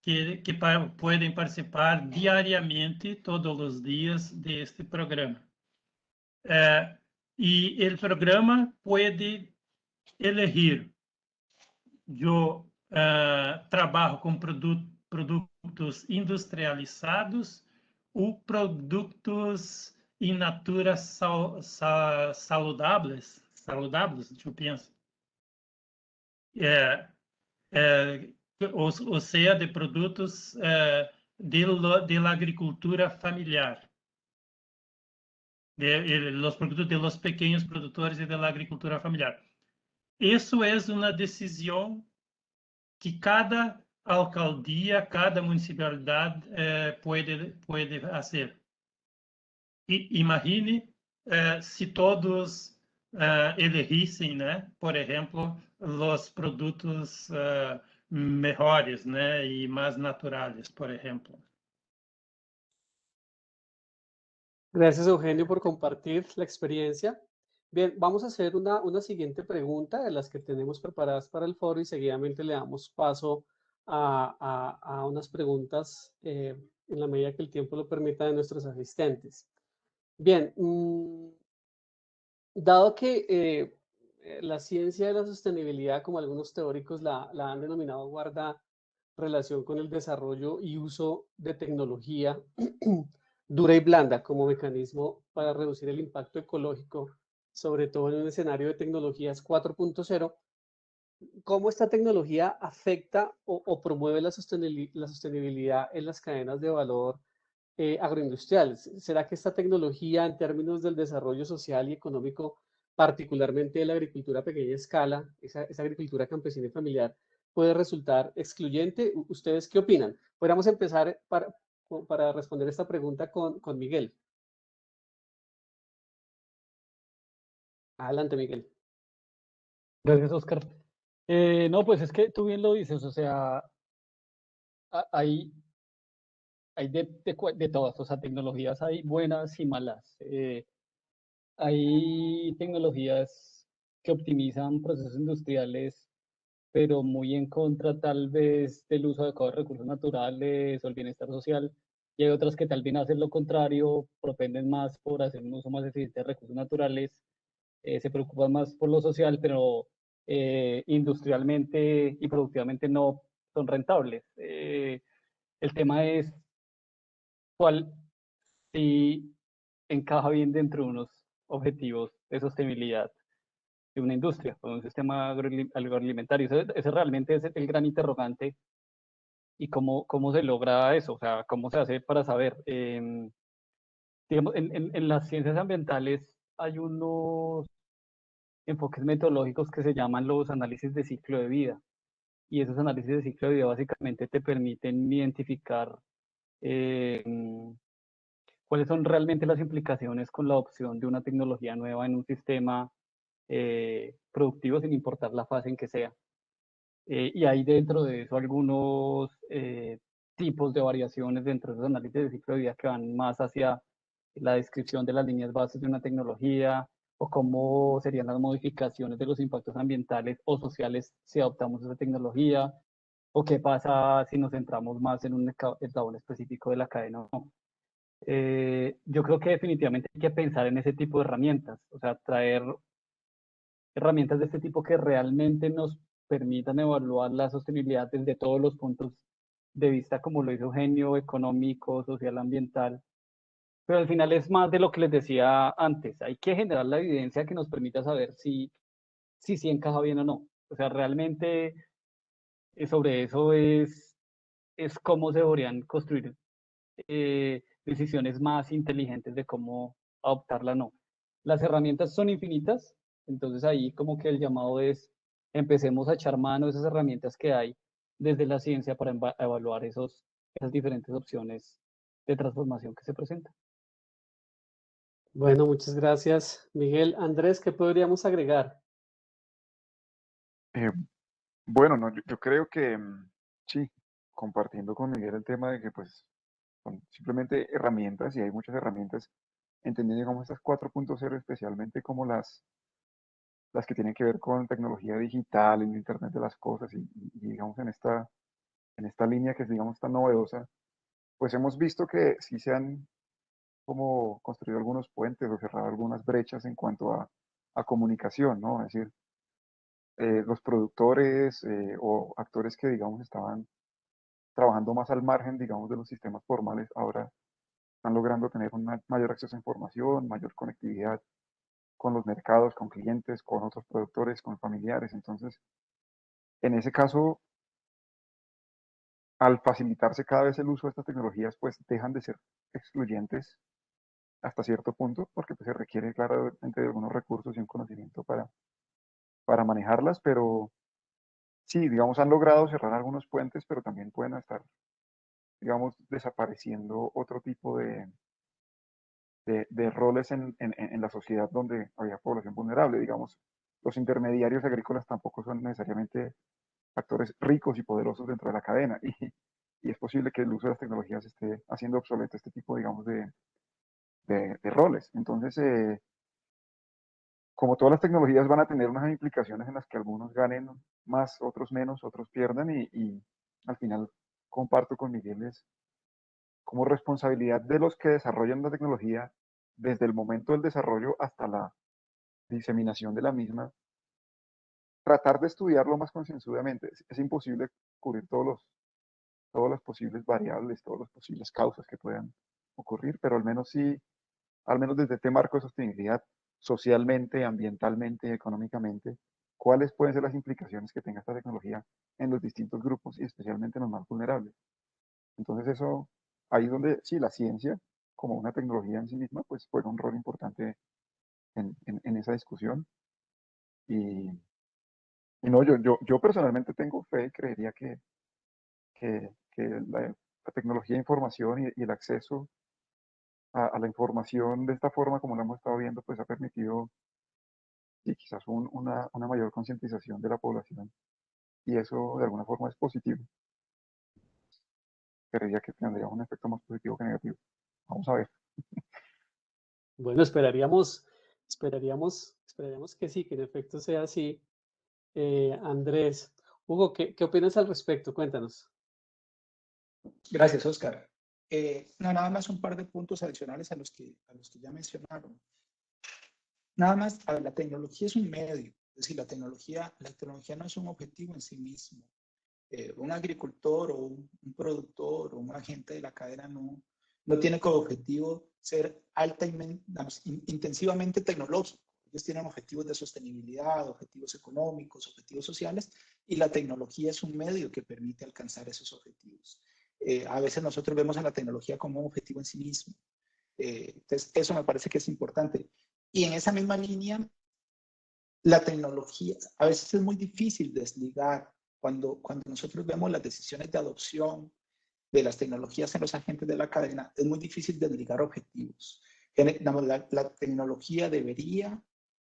que podem participar diariamente, todos os dias, deste programa. E o programa pode elegir: eu trabalho com produtos industrializados ou produtos in natura saludáveis, eu penso. Ou seja, de produtos de la agricultura familiar. Los produtos de los pequeños produtores y de la agricultura familiar. Isso é uma decisão que cada alcaldia, cada municipalidade pode fazer. Imagine se todos elegissem, né, por exemplo, os produtos melhores, né, e mais naturais, por exemplo. Gracias, Eugenio, por compartir la experiencia. Bien, vamos a hacer una siguiente pregunta de las que tenemos preparadas para el foro y seguidamente le damos paso a unas preguntas en la medida que el tiempo lo permita de nuestros asistentes. Bien, dado que la ciencia de la sostenibilidad, como algunos teóricos la han denominado, guarda relación con el desarrollo y uso de tecnología dura y blanda como mecanismo para reducir el impacto ecológico, sobre todo en un escenario de tecnologías 4.0, ¿cómo esta tecnología afecta o promueve la sostenibilidad en las cadenas de valor agroindustriales? ¿Será que esta tecnología, en términos del desarrollo social y económico, particularmente de la agricultura a pequeña escala, esa agricultura campesina y familiar, puede resultar excluyente? ¿Ustedes qué opinan? Podríamos empezar para responder esta pregunta con Miguel. Adelante, Miguel. Gracias, Oscar. No, pues es que tú bien lo dices, o sea, hay de todas, o sea, tecnologías hay buenas y malas. Hay tecnologías que optimizan procesos industriales, pero muy en contra tal vez del uso adecuado de recursos naturales o el bienestar social. Y hay otras que tal vez hacen lo contrario, propenden más por hacer un uso más eficiente de recursos naturales, se preocupan más por lo social, pero industrialmente y productivamente no son rentables. El tema es cuál sí encaja bien dentro de unos objetivos de sostenibilidad de una industria o de un sistema agroalimentario. Ese realmente es el gran interrogante. ¿Y cómo se logra eso? O sea, ¿cómo se hace para saber? Digamos, en las ciencias ambientales hay unos enfoques metodológicos que se llaman los análisis de ciclo de vida. Y esos análisis de ciclo de vida básicamente te permiten identificar cuáles son realmente las implicaciones con la adopción de una tecnología nueva en un sistema productivo, sin importar la fase en que sea. Y hay dentro de eso algunos tipos de variaciones dentro de esos análisis de ciclo de vida que van más hacia la descripción de las líneas bases de una tecnología o cómo serían las modificaciones de los impactos ambientales o sociales si adoptamos esa tecnología, o qué pasa si nos centramos más en un eslabón específico de la cadena o no. Yo creo que definitivamente hay que pensar en ese tipo de herramientas, o sea, traer herramientas de este tipo que realmente nos permitan evaluar la sostenibilidad desde todos los puntos de vista, como lo hizo Eugenio, económico, social, ambiental. Pero al final es más de lo que les decía antes, hay que generar la evidencia que nos permita saber si encaja bien o no. O sea, realmente sobre eso es cómo se deberían construir decisiones más inteligentes de cómo adoptarla o no. Las herramientas son infinitas, entonces ahí como que el llamado es empecemos a echar mano de esas herramientas que hay desde la ciencia para evaluar esas diferentes opciones de transformación que se presentan. Bueno, muchas gracias, Miguel. Andrés, ¿qué podríamos agregar? Bueno, no, yo creo que sí, compartiendo con Miguel el tema de que pues son simplemente herramientas y hay muchas herramientas, entendiendo digamos estas 4.0 especialmente como las que tienen que ver con tecnología digital, el Internet de las cosas y digamos en esta línea que es digamos tan novedosa, pues hemos visto que sí se han como construido algunos puentes o cerrado algunas brechas en cuanto a comunicación, ¿no? Es decir, los productores o actores que digamos estaban trabajando más al margen, digamos, de los sistemas formales, ahora están logrando tener un mayor acceso a información, mayor conectividad con los mercados, con clientes, con otros productores, con familiares. Entonces, en ese caso, al facilitarse cada vez el uso de estas tecnologías, pues dejan de ser excluyentes hasta cierto punto, porque pues, se requiere claramente de algunos recursos y un conocimiento para manejarlas, pero sí, digamos, han logrado cerrar algunos puentes, pero también pueden estar, digamos, desapareciendo otro tipo de roles en la sociedad donde había población vulnerable. Digamos, los intermediarios agrícolas tampoco son necesariamente actores ricos y poderosos dentro de la cadena y es posible que el uso de las tecnologías esté haciendo obsoleto este tipo, digamos, de roles. Entonces, como todas las tecnologías van a tener unas implicaciones en las que algunos ganen más, otros menos, otros pierdan y al final comparto con Miguel es como responsabilidad de los que desarrollan la tecnología desde el momento del desarrollo hasta la diseminación de la misma, tratar de estudiarlo más concienzudamente. Es imposible cubrir todas las posibles variables, todas las posibles causas que puedan ocurrir, pero al menos sí, al menos desde este marco de sostenibilidad, socialmente, ambientalmente, económicamente, cuáles pueden ser las implicaciones que tenga esta tecnología en los distintos grupos y especialmente en los más vulnerables. Entonces eso, ahí es donde sí, la ciencia como una tecnología en sí misma, pues juega un rol importante en esa discusión. Y, y no, yo personalmente tengo fe y creería que la tecnología de información y el acceso a la información de esta forma, como lo hemos estado viendo, pues ha permitido y quizás una mayor concientización de la población. Y eso de alguna forma es positivo. Creería que tendría un efecto más positivo que negativo. Vamos a ver. Bueno, esperaríamos que sí, que en efecto sea así. Andrés, Hugo, ¿qué opinas al respecto? Cuéntanos. Gracias, Oscar. No, nada más un par de puntos adicionales a los que ya mencionaron. Nada más, a ver, la tecnología es un medio, es decir, la tecnología no es un objetivo en sí mismo. Un agricultor o un productor o un agente de la cadena no tiene como objetivo ser intensivamente tecnológico. Ellos tienen objetivos de sostenibilidad, objetivos económicos, objetivos sociales, y la tecnología es un medio que permite alcanzar esos objetivos. A veces nosotros vemos a la tecnología como un objetivo en sí mismo. Entonces, eso me parece que es importante. Y en esa misma línea, la tecnología, a veces es muy difícil desligar cuando nosotros vemos las decisiones de adopción de las tecnologías en los agentes de la cadena, es muy difícil desligar objetivos. La tecnología debería,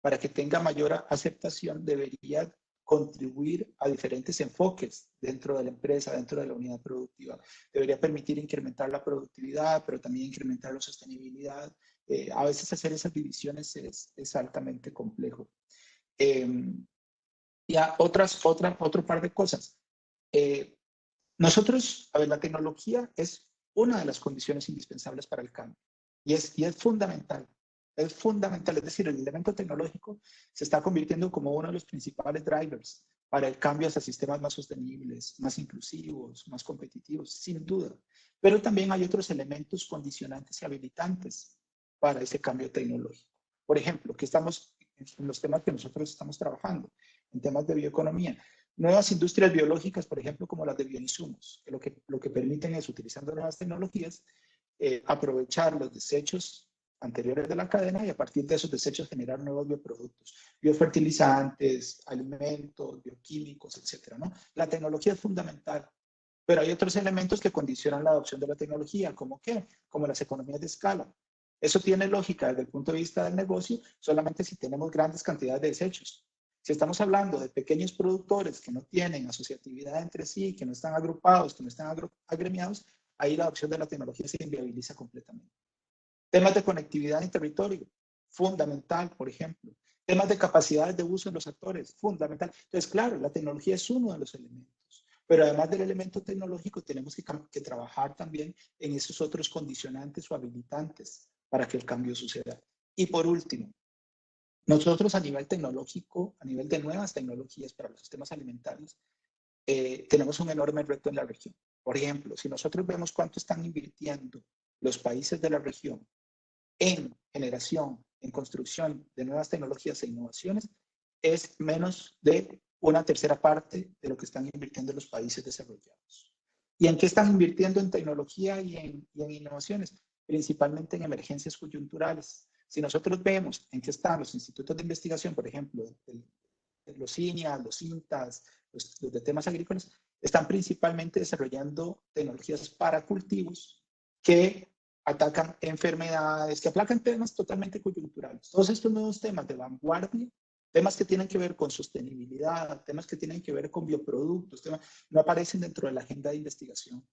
para que tenga mayor aceptación, debería contribuir a diferentes enfoques dentro de la empresa, dentro de la unidad productiva. Debería permitir incrementar la productividad, pero también incrementar la sostenibilidad. A veces hacer esas divisiones es altamente complejo. Y otro par de cosas. Nosotros, a ver, la tecnología es una de las condiciones indispensables para el cambio y es fundamental. Es fundamental, es decir, el elemento tecnológico se está convirtiendo como uno de los principales drivers para el cambio hacia sistemas más sostenibles, más inclusivos, más competitivos, sin duda. Pero también hay otros elementos condicionantes y habilitantes para ese cambio tecnológico. Por ejemplo, que estamos en los temas que nosotros estamos trabajando, en temas de bioeconomía. Nuevas industrias biológicas, por ejemplo, como las de bioinsumos, que lo que permiten es, utilizando nuevas tecnologías, aprovechar los desechos anteriores de la cadena y a partir de esos desechos generar nuevos bioproductos, biofertilizantes, alimentos, bioquímicos, etcétera, ¿no? La tecnología es fundamental, pero hay otros elementos que condicionan la adopción de la tecnología, ¿como qué? Como las economías de escala. Eso tiene lógica desde el punto de vista del negocio solamente si tenemos grandes cantidades de desechos. Si estamos hablando de pequeños productores que no tienen asociatividad entre sí, que no están agrupados, que no están agremiados, ahí la adopción de la tecnología se inviabiliza completamente. Temas de conectividad en territorio, fundamental, por ejemplo. Temas de capacidades de uso en los actores, fundamental. Entonces, claro, la tecnología es uno de los elementos, pero además del elemento tecnológico tenemos que trabajar también en esos otros condicionantes o habilitantes para que el cambio suceda. Y por último, nosotros a nivel tecnológico, a nivel de nuevas tecnologías para los sistemas alimentarios, tenemos un enorme reto en la región. Por ejemplo, si nosotros vemos cuánto están invirtiendo los países de la región en generación, en construcción de nuevas tecnologías e innovaciones, es menos de una tercera parte de lo que están invirtiendo los países desarrollados. ¿Y en qué están invirtiendo en tecnología y en innovaciones? Principalmente en emergencias coyunturales. Si nosotros vemos en qué están los institutos de investigación, por ejemplo, los INIAS, los INTAS, los de temas agrícolas, están principalmente desarrollando tecnologías para cultivos que atacan enfermedades, que aplacan temas totalmente coyunturales. Todos estos nuevos temas de vanguardia, temas que tienen que ver con sostenibilidad, temas que tienen que ver con bioproductos, temas, no aparecen dentro de la agenda de investigación.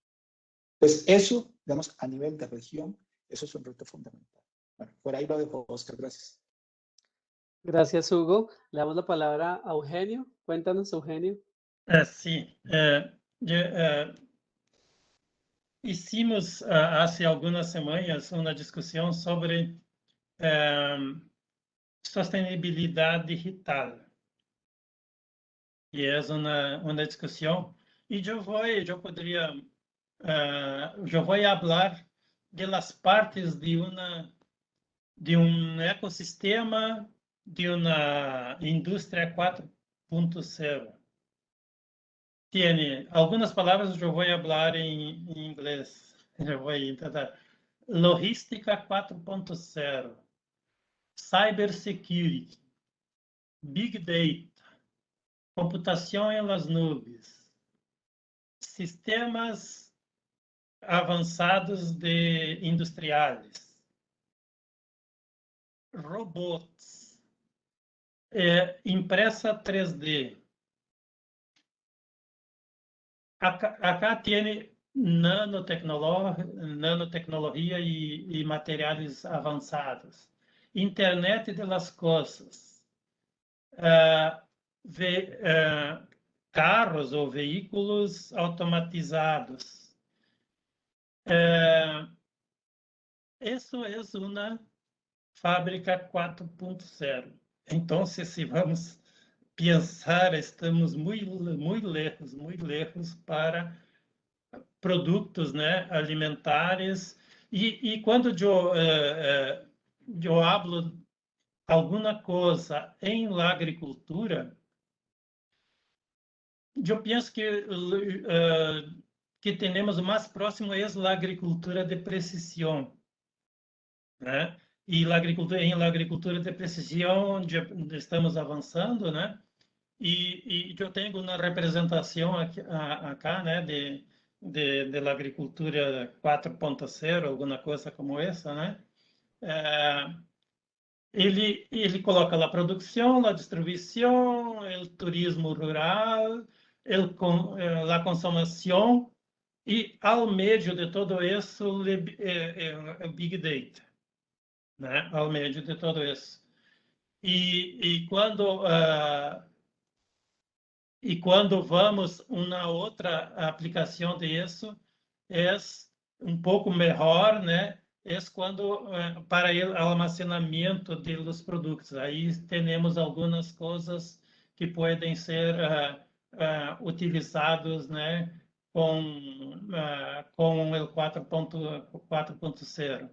Pues eso, digamos, a nivel de región, eso es un reto fundamental. Bueno, por ahí lo dejo, Oscar. Gracias. Gracias, Hugo. Le damos la palabra a Eugenio. Cuéntanos, Eugenio. Sí. Hicimos há algumas semanas uma discussão sobre sustentabilidade digital. E é uma discussão. E eu poderia falar de las partes de ecossistema de uma indústria 4.0. Tiene algunas palabras, yo voy a hablar en inglés. Yo voy a intentar. Logística 4.0, Cybersecurity, Big Data, computação em las nubes, sistemas avançados de industriais, robots, impressa 3D. Acá tiene nanotecnologia e materiais avançados, internet de las cosas, carros ou veículos automatizados. Isso é uma fábrica 4.0. Então, se vamos pensar, estamos muito lejos para produtos, né, alimentares. E quando eu hablo alguma coisa em la agricultura, eu penso que temos mais próximo é a agricultura de precisão, né? E em la agricultura de precisão, onde estamos avançando, né? E eu tenho uma representação acá, né, de la agricultura 4.0, alguma coisa como essa, né? Ele coloca a produção, a distribuição, o turismo rural, a consumação e, ao meio de todo isso, o Big Data, né? Ao meio de todo isso. E quando vamos uma outra aplicação disso, é pouco melhor, né? É quando para o armazenamento dos produtos. Aí temos algumas coisas que podem ser utilizados, né? Com o 4.0.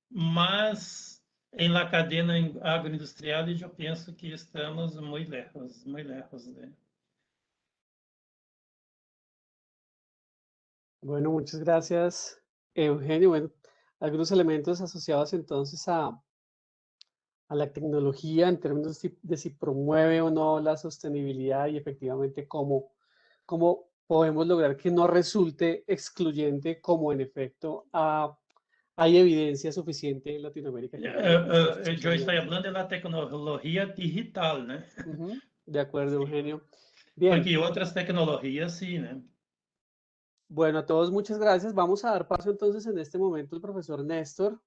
Mas em la cadena agroindustrial, eu penso que estamos muito lejos de. Bueno, muchas gracias, Eugenio. Bueno, algunos elementos asociados entonces a la tecnología en términos de si promueve o no la sostenibilidad y efectivamente cómo podemos lograr que no resulte excluyente, como en efecto ha hay evidencia suficiente en Latinoamérica. Que Yo estoy hablando de la tecnología digital, ¿no? De acuerdo, Eugenio. Bien. Porque otras tecnologías sí, ¿no? Bueno, a todos muchas gracias. Vamos a dar paso entonces en este momento al profesor Néstor,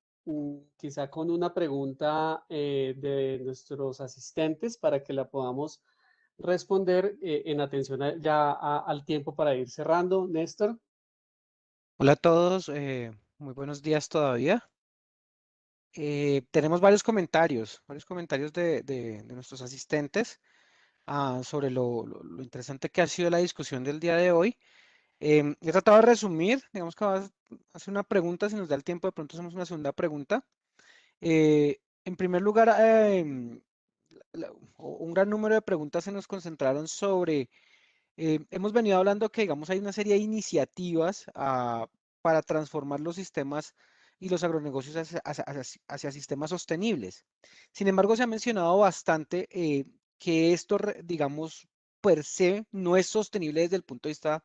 quizá con una pregunta de nuestros asistentes para que la podamos responder en atención al tiempo para ir cerrando. Néstor. Hola a todos, muy buenos días todavía. Tenemos varios comentarios de nuestros asistentes sobre lo interesante que ha sido la discusión del día de hoy. He tratado de resumir, digamos que vas a hacer una pregunta, si nos da el tiempo, de pronto hacemos una segunda pregunta. En primer lugar, un gran número de preguntas se nos concentraron sobre, hemos venido hablando que, digamos, hay una serie de iniciativas para transformar los sistemas y los agronegocios hacia sistemas sostenibles. Sin embargo, se ha mencionado bastante que esto, digamos, per se no es sostenible desde el punto de vista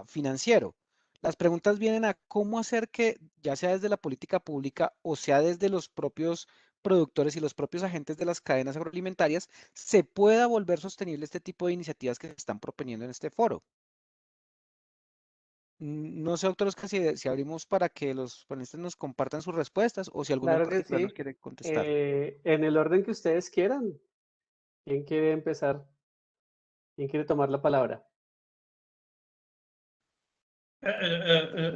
financiero. Las preguntas vienen a cómo hacer que, ya sea desde la política pública o sea desde los propios productores y los propios agentes de las cadenas agroalimentarias, se pueda volver sostenible este tipo de iniciativas que se están proponiendo en este foro. No sé, doctor Oscar, si abrimos para que los panelistas nos compartan sus respuestas o si alguno en Claro que particular nos sí. quiere contestar. En el orden que ustedes quieran. ¿Quién quiere empezar? ¿Quién quiere tomar la palabra?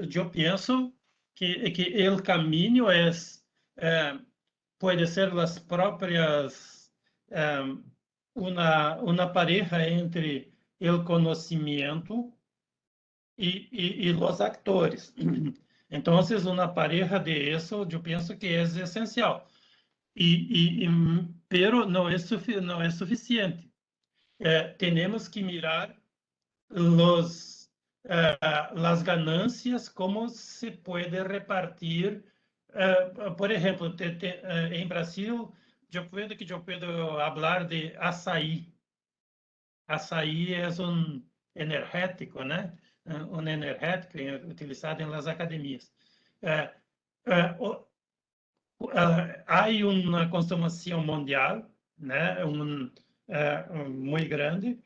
Yo pienso que el camino es, puede ser las propias, una pareja entre el conocimiento y los actores. Entonces, una pareja de eso, yo pienso que es esencial. Pero no es suficiente. Tenemos que mirar las ganancias, cómo se puede repartir. Por ejemplo, en Brasil, yo puedo hablar de açaí. Açaí es un energético, ¿no? Un energético utilizado en las academias. Hay una consumación mundial, ¿no? Muy grande,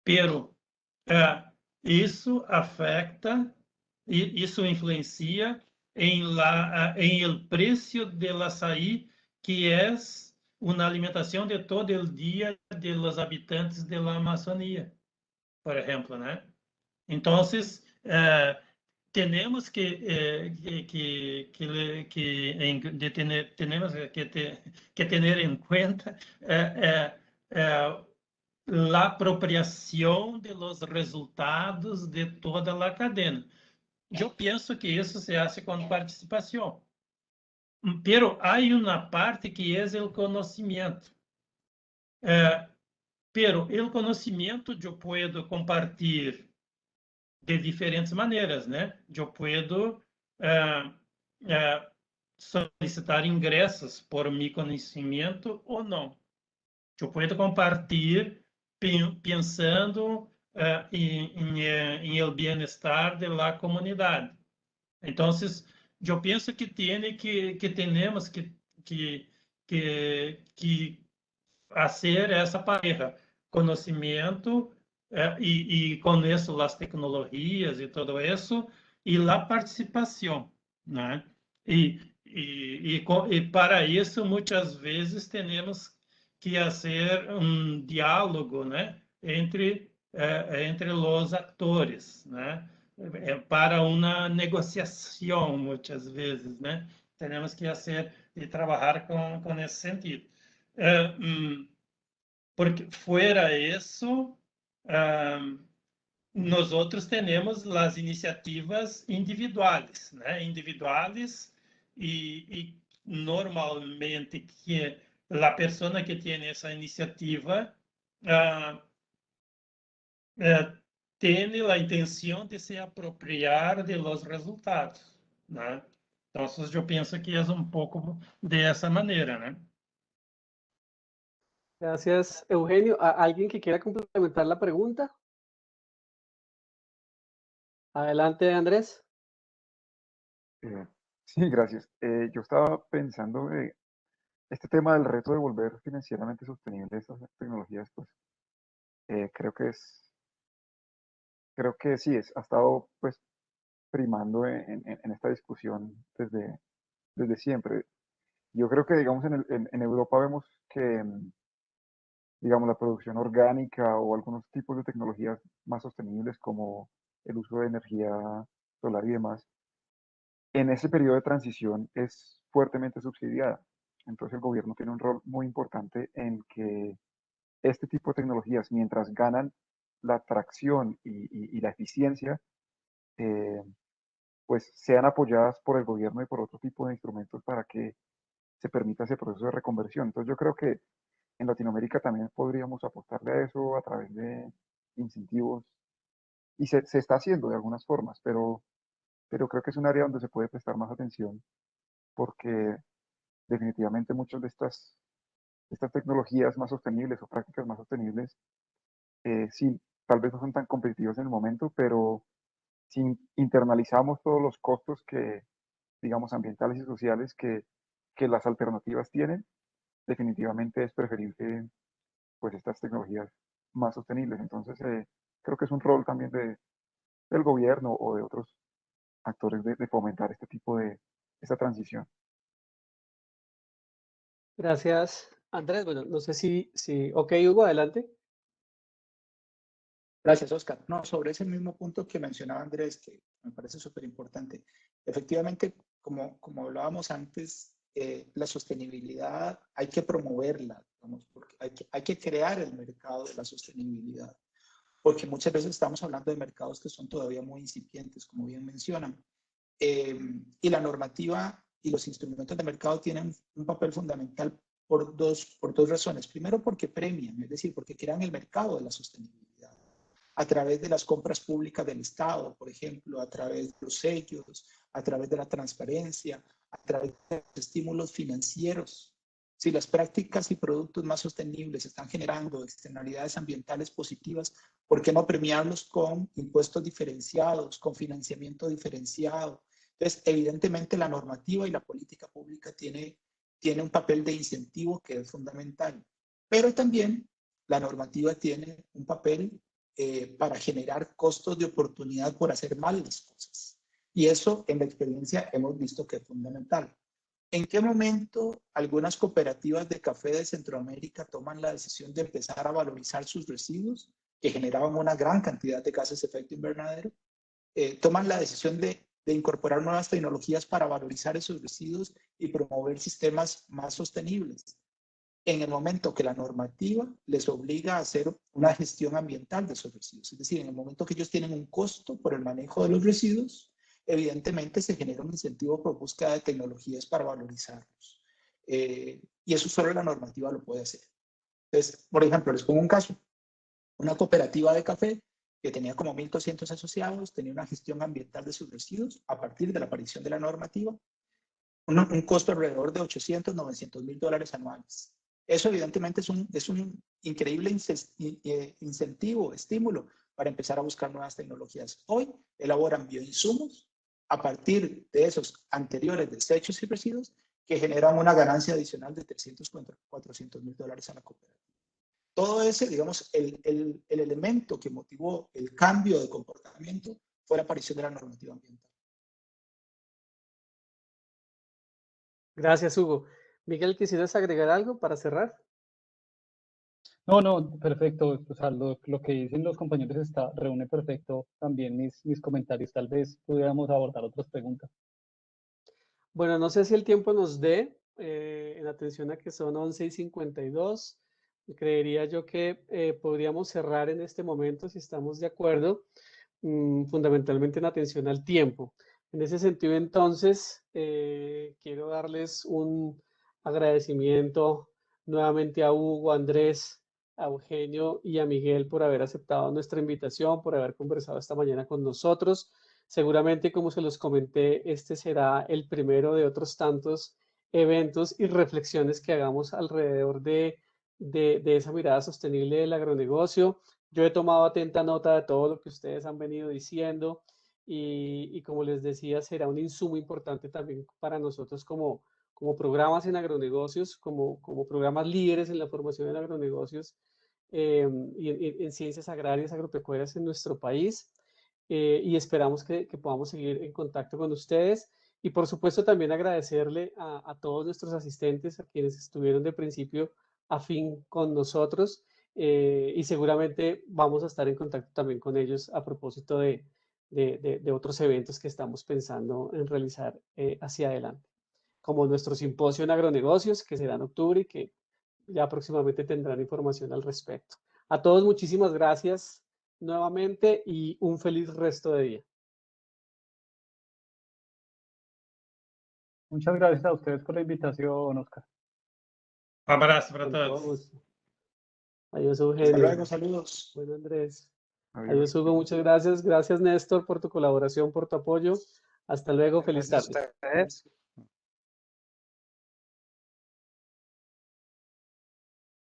pero isso afeta, isso influencia em el preço del açaí, que é uma alimentação de todo o dia de los habitantes de la Amazonía, por exemplo, né? Então, temos que ter em conta la apropriação de los resultados de toda a cadena. Eu penso que isso se hace com participação. Pero hay una parte que es el conocimiento. Pero el conocimiento yo puedo compartir de diferentes maneiras, né? Eu puedo solicitar ingressos por mi conhecimento ou não. Eu puedo compartilhar pensando em el bienestar de la comunidade. Então, eu penso que temos que fazer essa pareja, conhecimento e com isso as tecnologias e tudo isso, e a participação, né? E para isso, muitas vezes, temos que fazer um diálogo, né? Entre os atores, né? Para uma negociação, muitas vezes, né? Temos que fazer e trabalhar com esse sentido. Porque fora isso, nós outros temos as iniciativas individuais, né? Individuais e normalmente que a pessoa que tem essa iniciativa tem a intenção de se apropriar de los resultados, né? Então, eu penso que é pouco dessa maneira, né? Gracias, Eugenio. ¿Alguien que quiera complementar la pregunta? Adelante, Andrés. Sí, gracias. Yo estaba pensando de este tema del reto de volver financieramente sostenible estas tecnologías, pues creo que creo que sí, ha estado pues primando en esta discusión desde siempre. Yo creo que, digamos, en Europa vemos que, digamos, la producción orgánica o algunos tipos de tecnologías más sostenibles como el uso de energía solar y demás, en ese periodo de transición es fuertemente subsidiada. Entonces el gobierno tiene un rol muy importante en que este tipo de tecnologías, mientras ganan la tracción y la eficiencia, eh, pues sean apoyadas por el gobierno y por otro tipo de instrumentos para que se permita ese proceso de reconversión. Entonces yo creo que en Latinoamérica también podríamos apostarle a eso a través de incentivos y se está haciendo de algunas formas, pero creo que es un área donde se puede prestar más atención porque definitivamente muchas de estas tecnologías más sostenibles o prácticas más sostenibles, sí, tal vez no son tan competitivas en el momento, pero si internalizamos todos los costos que, digamos, ambientales y sociales que las alternativas tienen, definitivamente es preferible pues estas tecnologías más sostenibles. Entonces, creo que es un rol también del gobierno o de otros actores de fomentar este tipo de, esta transición. Gracias, Andrés. Bueno, no sé ok, Hugo, adelante. Gracias, Oscar. No, sobre ese mismo punto que mencionaba Andrés, que me parece súper importante. Efectivamente, como hablábamos antes, la sostenibilidad hay que promoverla, digamos, porque hay que crear el mercado de la sostenibilidad, porque muchas veces estamos hablando de mercados que son todavía muy incipientes, como bien mencionan. Y la normativa y los instrumentos de mercado tienen un papel fundamental por dos razones. Primero, porque premian, es decir, porque crean el mercado de la sostenibilidad a través de las compras públicas del Estado, por ejemplo, a través de los sellos, a través de la transparencia, a través de los estímulos financieros. Si las prácticas y productos más sostenibles están generando externalidades ambientales positivas, ¿por qué no premiarlos con impuestos diferenciados, con financiamiento diferenciado? Entonces, evidentemente la normativa y la política pública tiene un papel de incentivo que es fundamental, pero también la normativa tiene un papel para generar costos de oportunidad por hacer mal las cosas. Y eso en la experiencia hemos visto que es fundamental. ¿En qué momento algunas cooperativas de café de Centroamérica toman la decisión de empezar a valorizar sus residuos, que generaban una gran cantidad de gases de efecto invernadero? Toman la decisión de incorporar nuevas tecnologías para valorizar esos residuos y promover sistemas más sostenibles. En el momento que la normativa les obliga a hacer una gestión ambiental de esos residuos. Es decir, en el momento que ellos tienen un costo por el manejo de los residuos, evidentemente se genera un incentivo por búsqueda de tecnologías para valorizarlos. Y eso solo la normativa lo puede hacer. Entonces, por ejemplo, les pongo un caso. Una cooperativa de café que tenía como 1.200 asociados, tenía una gestión ambiental de sus residuos a partir de la aparición de la normativa, un costo alrededor de 800, 900 mil dólares anuales. Eso evidentemente es un increíble incentivo, estímulo para empezar a buscar nuevas tecnologías. Hoy elaboran bioinsumos a partir de esos anteriores desechos y residuos que generan una ganancia adicional de 300, 400 mil dólares a la cooperativa. Todo ese, digamos, el elemento que motivó el cambio de comportamiento fue la aparición de la normativa ambiental. Gracias, Hugo. Miguel, ¿quisieras agregar algo para cerrar? No, perfecto. O sea, lo que dicen los compañeros reúne perfecto también mis comentarios. Tal vez pudiéramos abordar otras preguntas. Bueno, no sé si el tiempo nos dé, en atención a que son 11:52. Creería yo que podríamos cerrar en este momento, si estamos de acuerdo, fundamentalmente en atención al tiempo. En ese sentido, entonces, quiero darles un agradecimiento nuevamente a Hugo, a Andrés, a Eugenio y a Miguel por haber aceptado nuestra invitación, por haber conversado esta mañana con nosotros. Seguramente, como se los comenté, este será el primero de otros tantos eventos y reflexiones que hagamos alrededor de esa mirada sostenible del agronegocio. Yo he tomado atenta nota de todo lo que ustedes han venido diciendo y como les decía, será un insumo importante también para nosotros como programas en agronegocios, como programas líderes en la formación en agronegocios y en ciencias agrarias, agropecuarias en nuestro país. Y esperamos que podamos seguir en contacto con ustedes. Y por supuesto también agradecerle a todos nuestros asistentes, a quienes estuvieron de principio a fin con nosotros. Y seguramente vamos a estar en contacto también con ellos a propósito de otros eventos que estamos pensando en realizar hacia adelante, como nuestro simposio en agronegocios, que será en octubre y que ya próximamente tendrán información al respecto. A todos muchísimas gracias nuevamente y un feliz resto de día. Muchas gracias a ustedes por la invitación, Oscar. Um abraço para Con todo todos. gusto. Adiós, Hasta Eugenio. luego, saludos. Bueno, Andrés. Adiós. Adiós, Hugo. Muchas gracias. Gracias, Néstor, por tu colaboración, por tu apoyo. Hasta luego. Feliz Gracias tarde. a ustedes.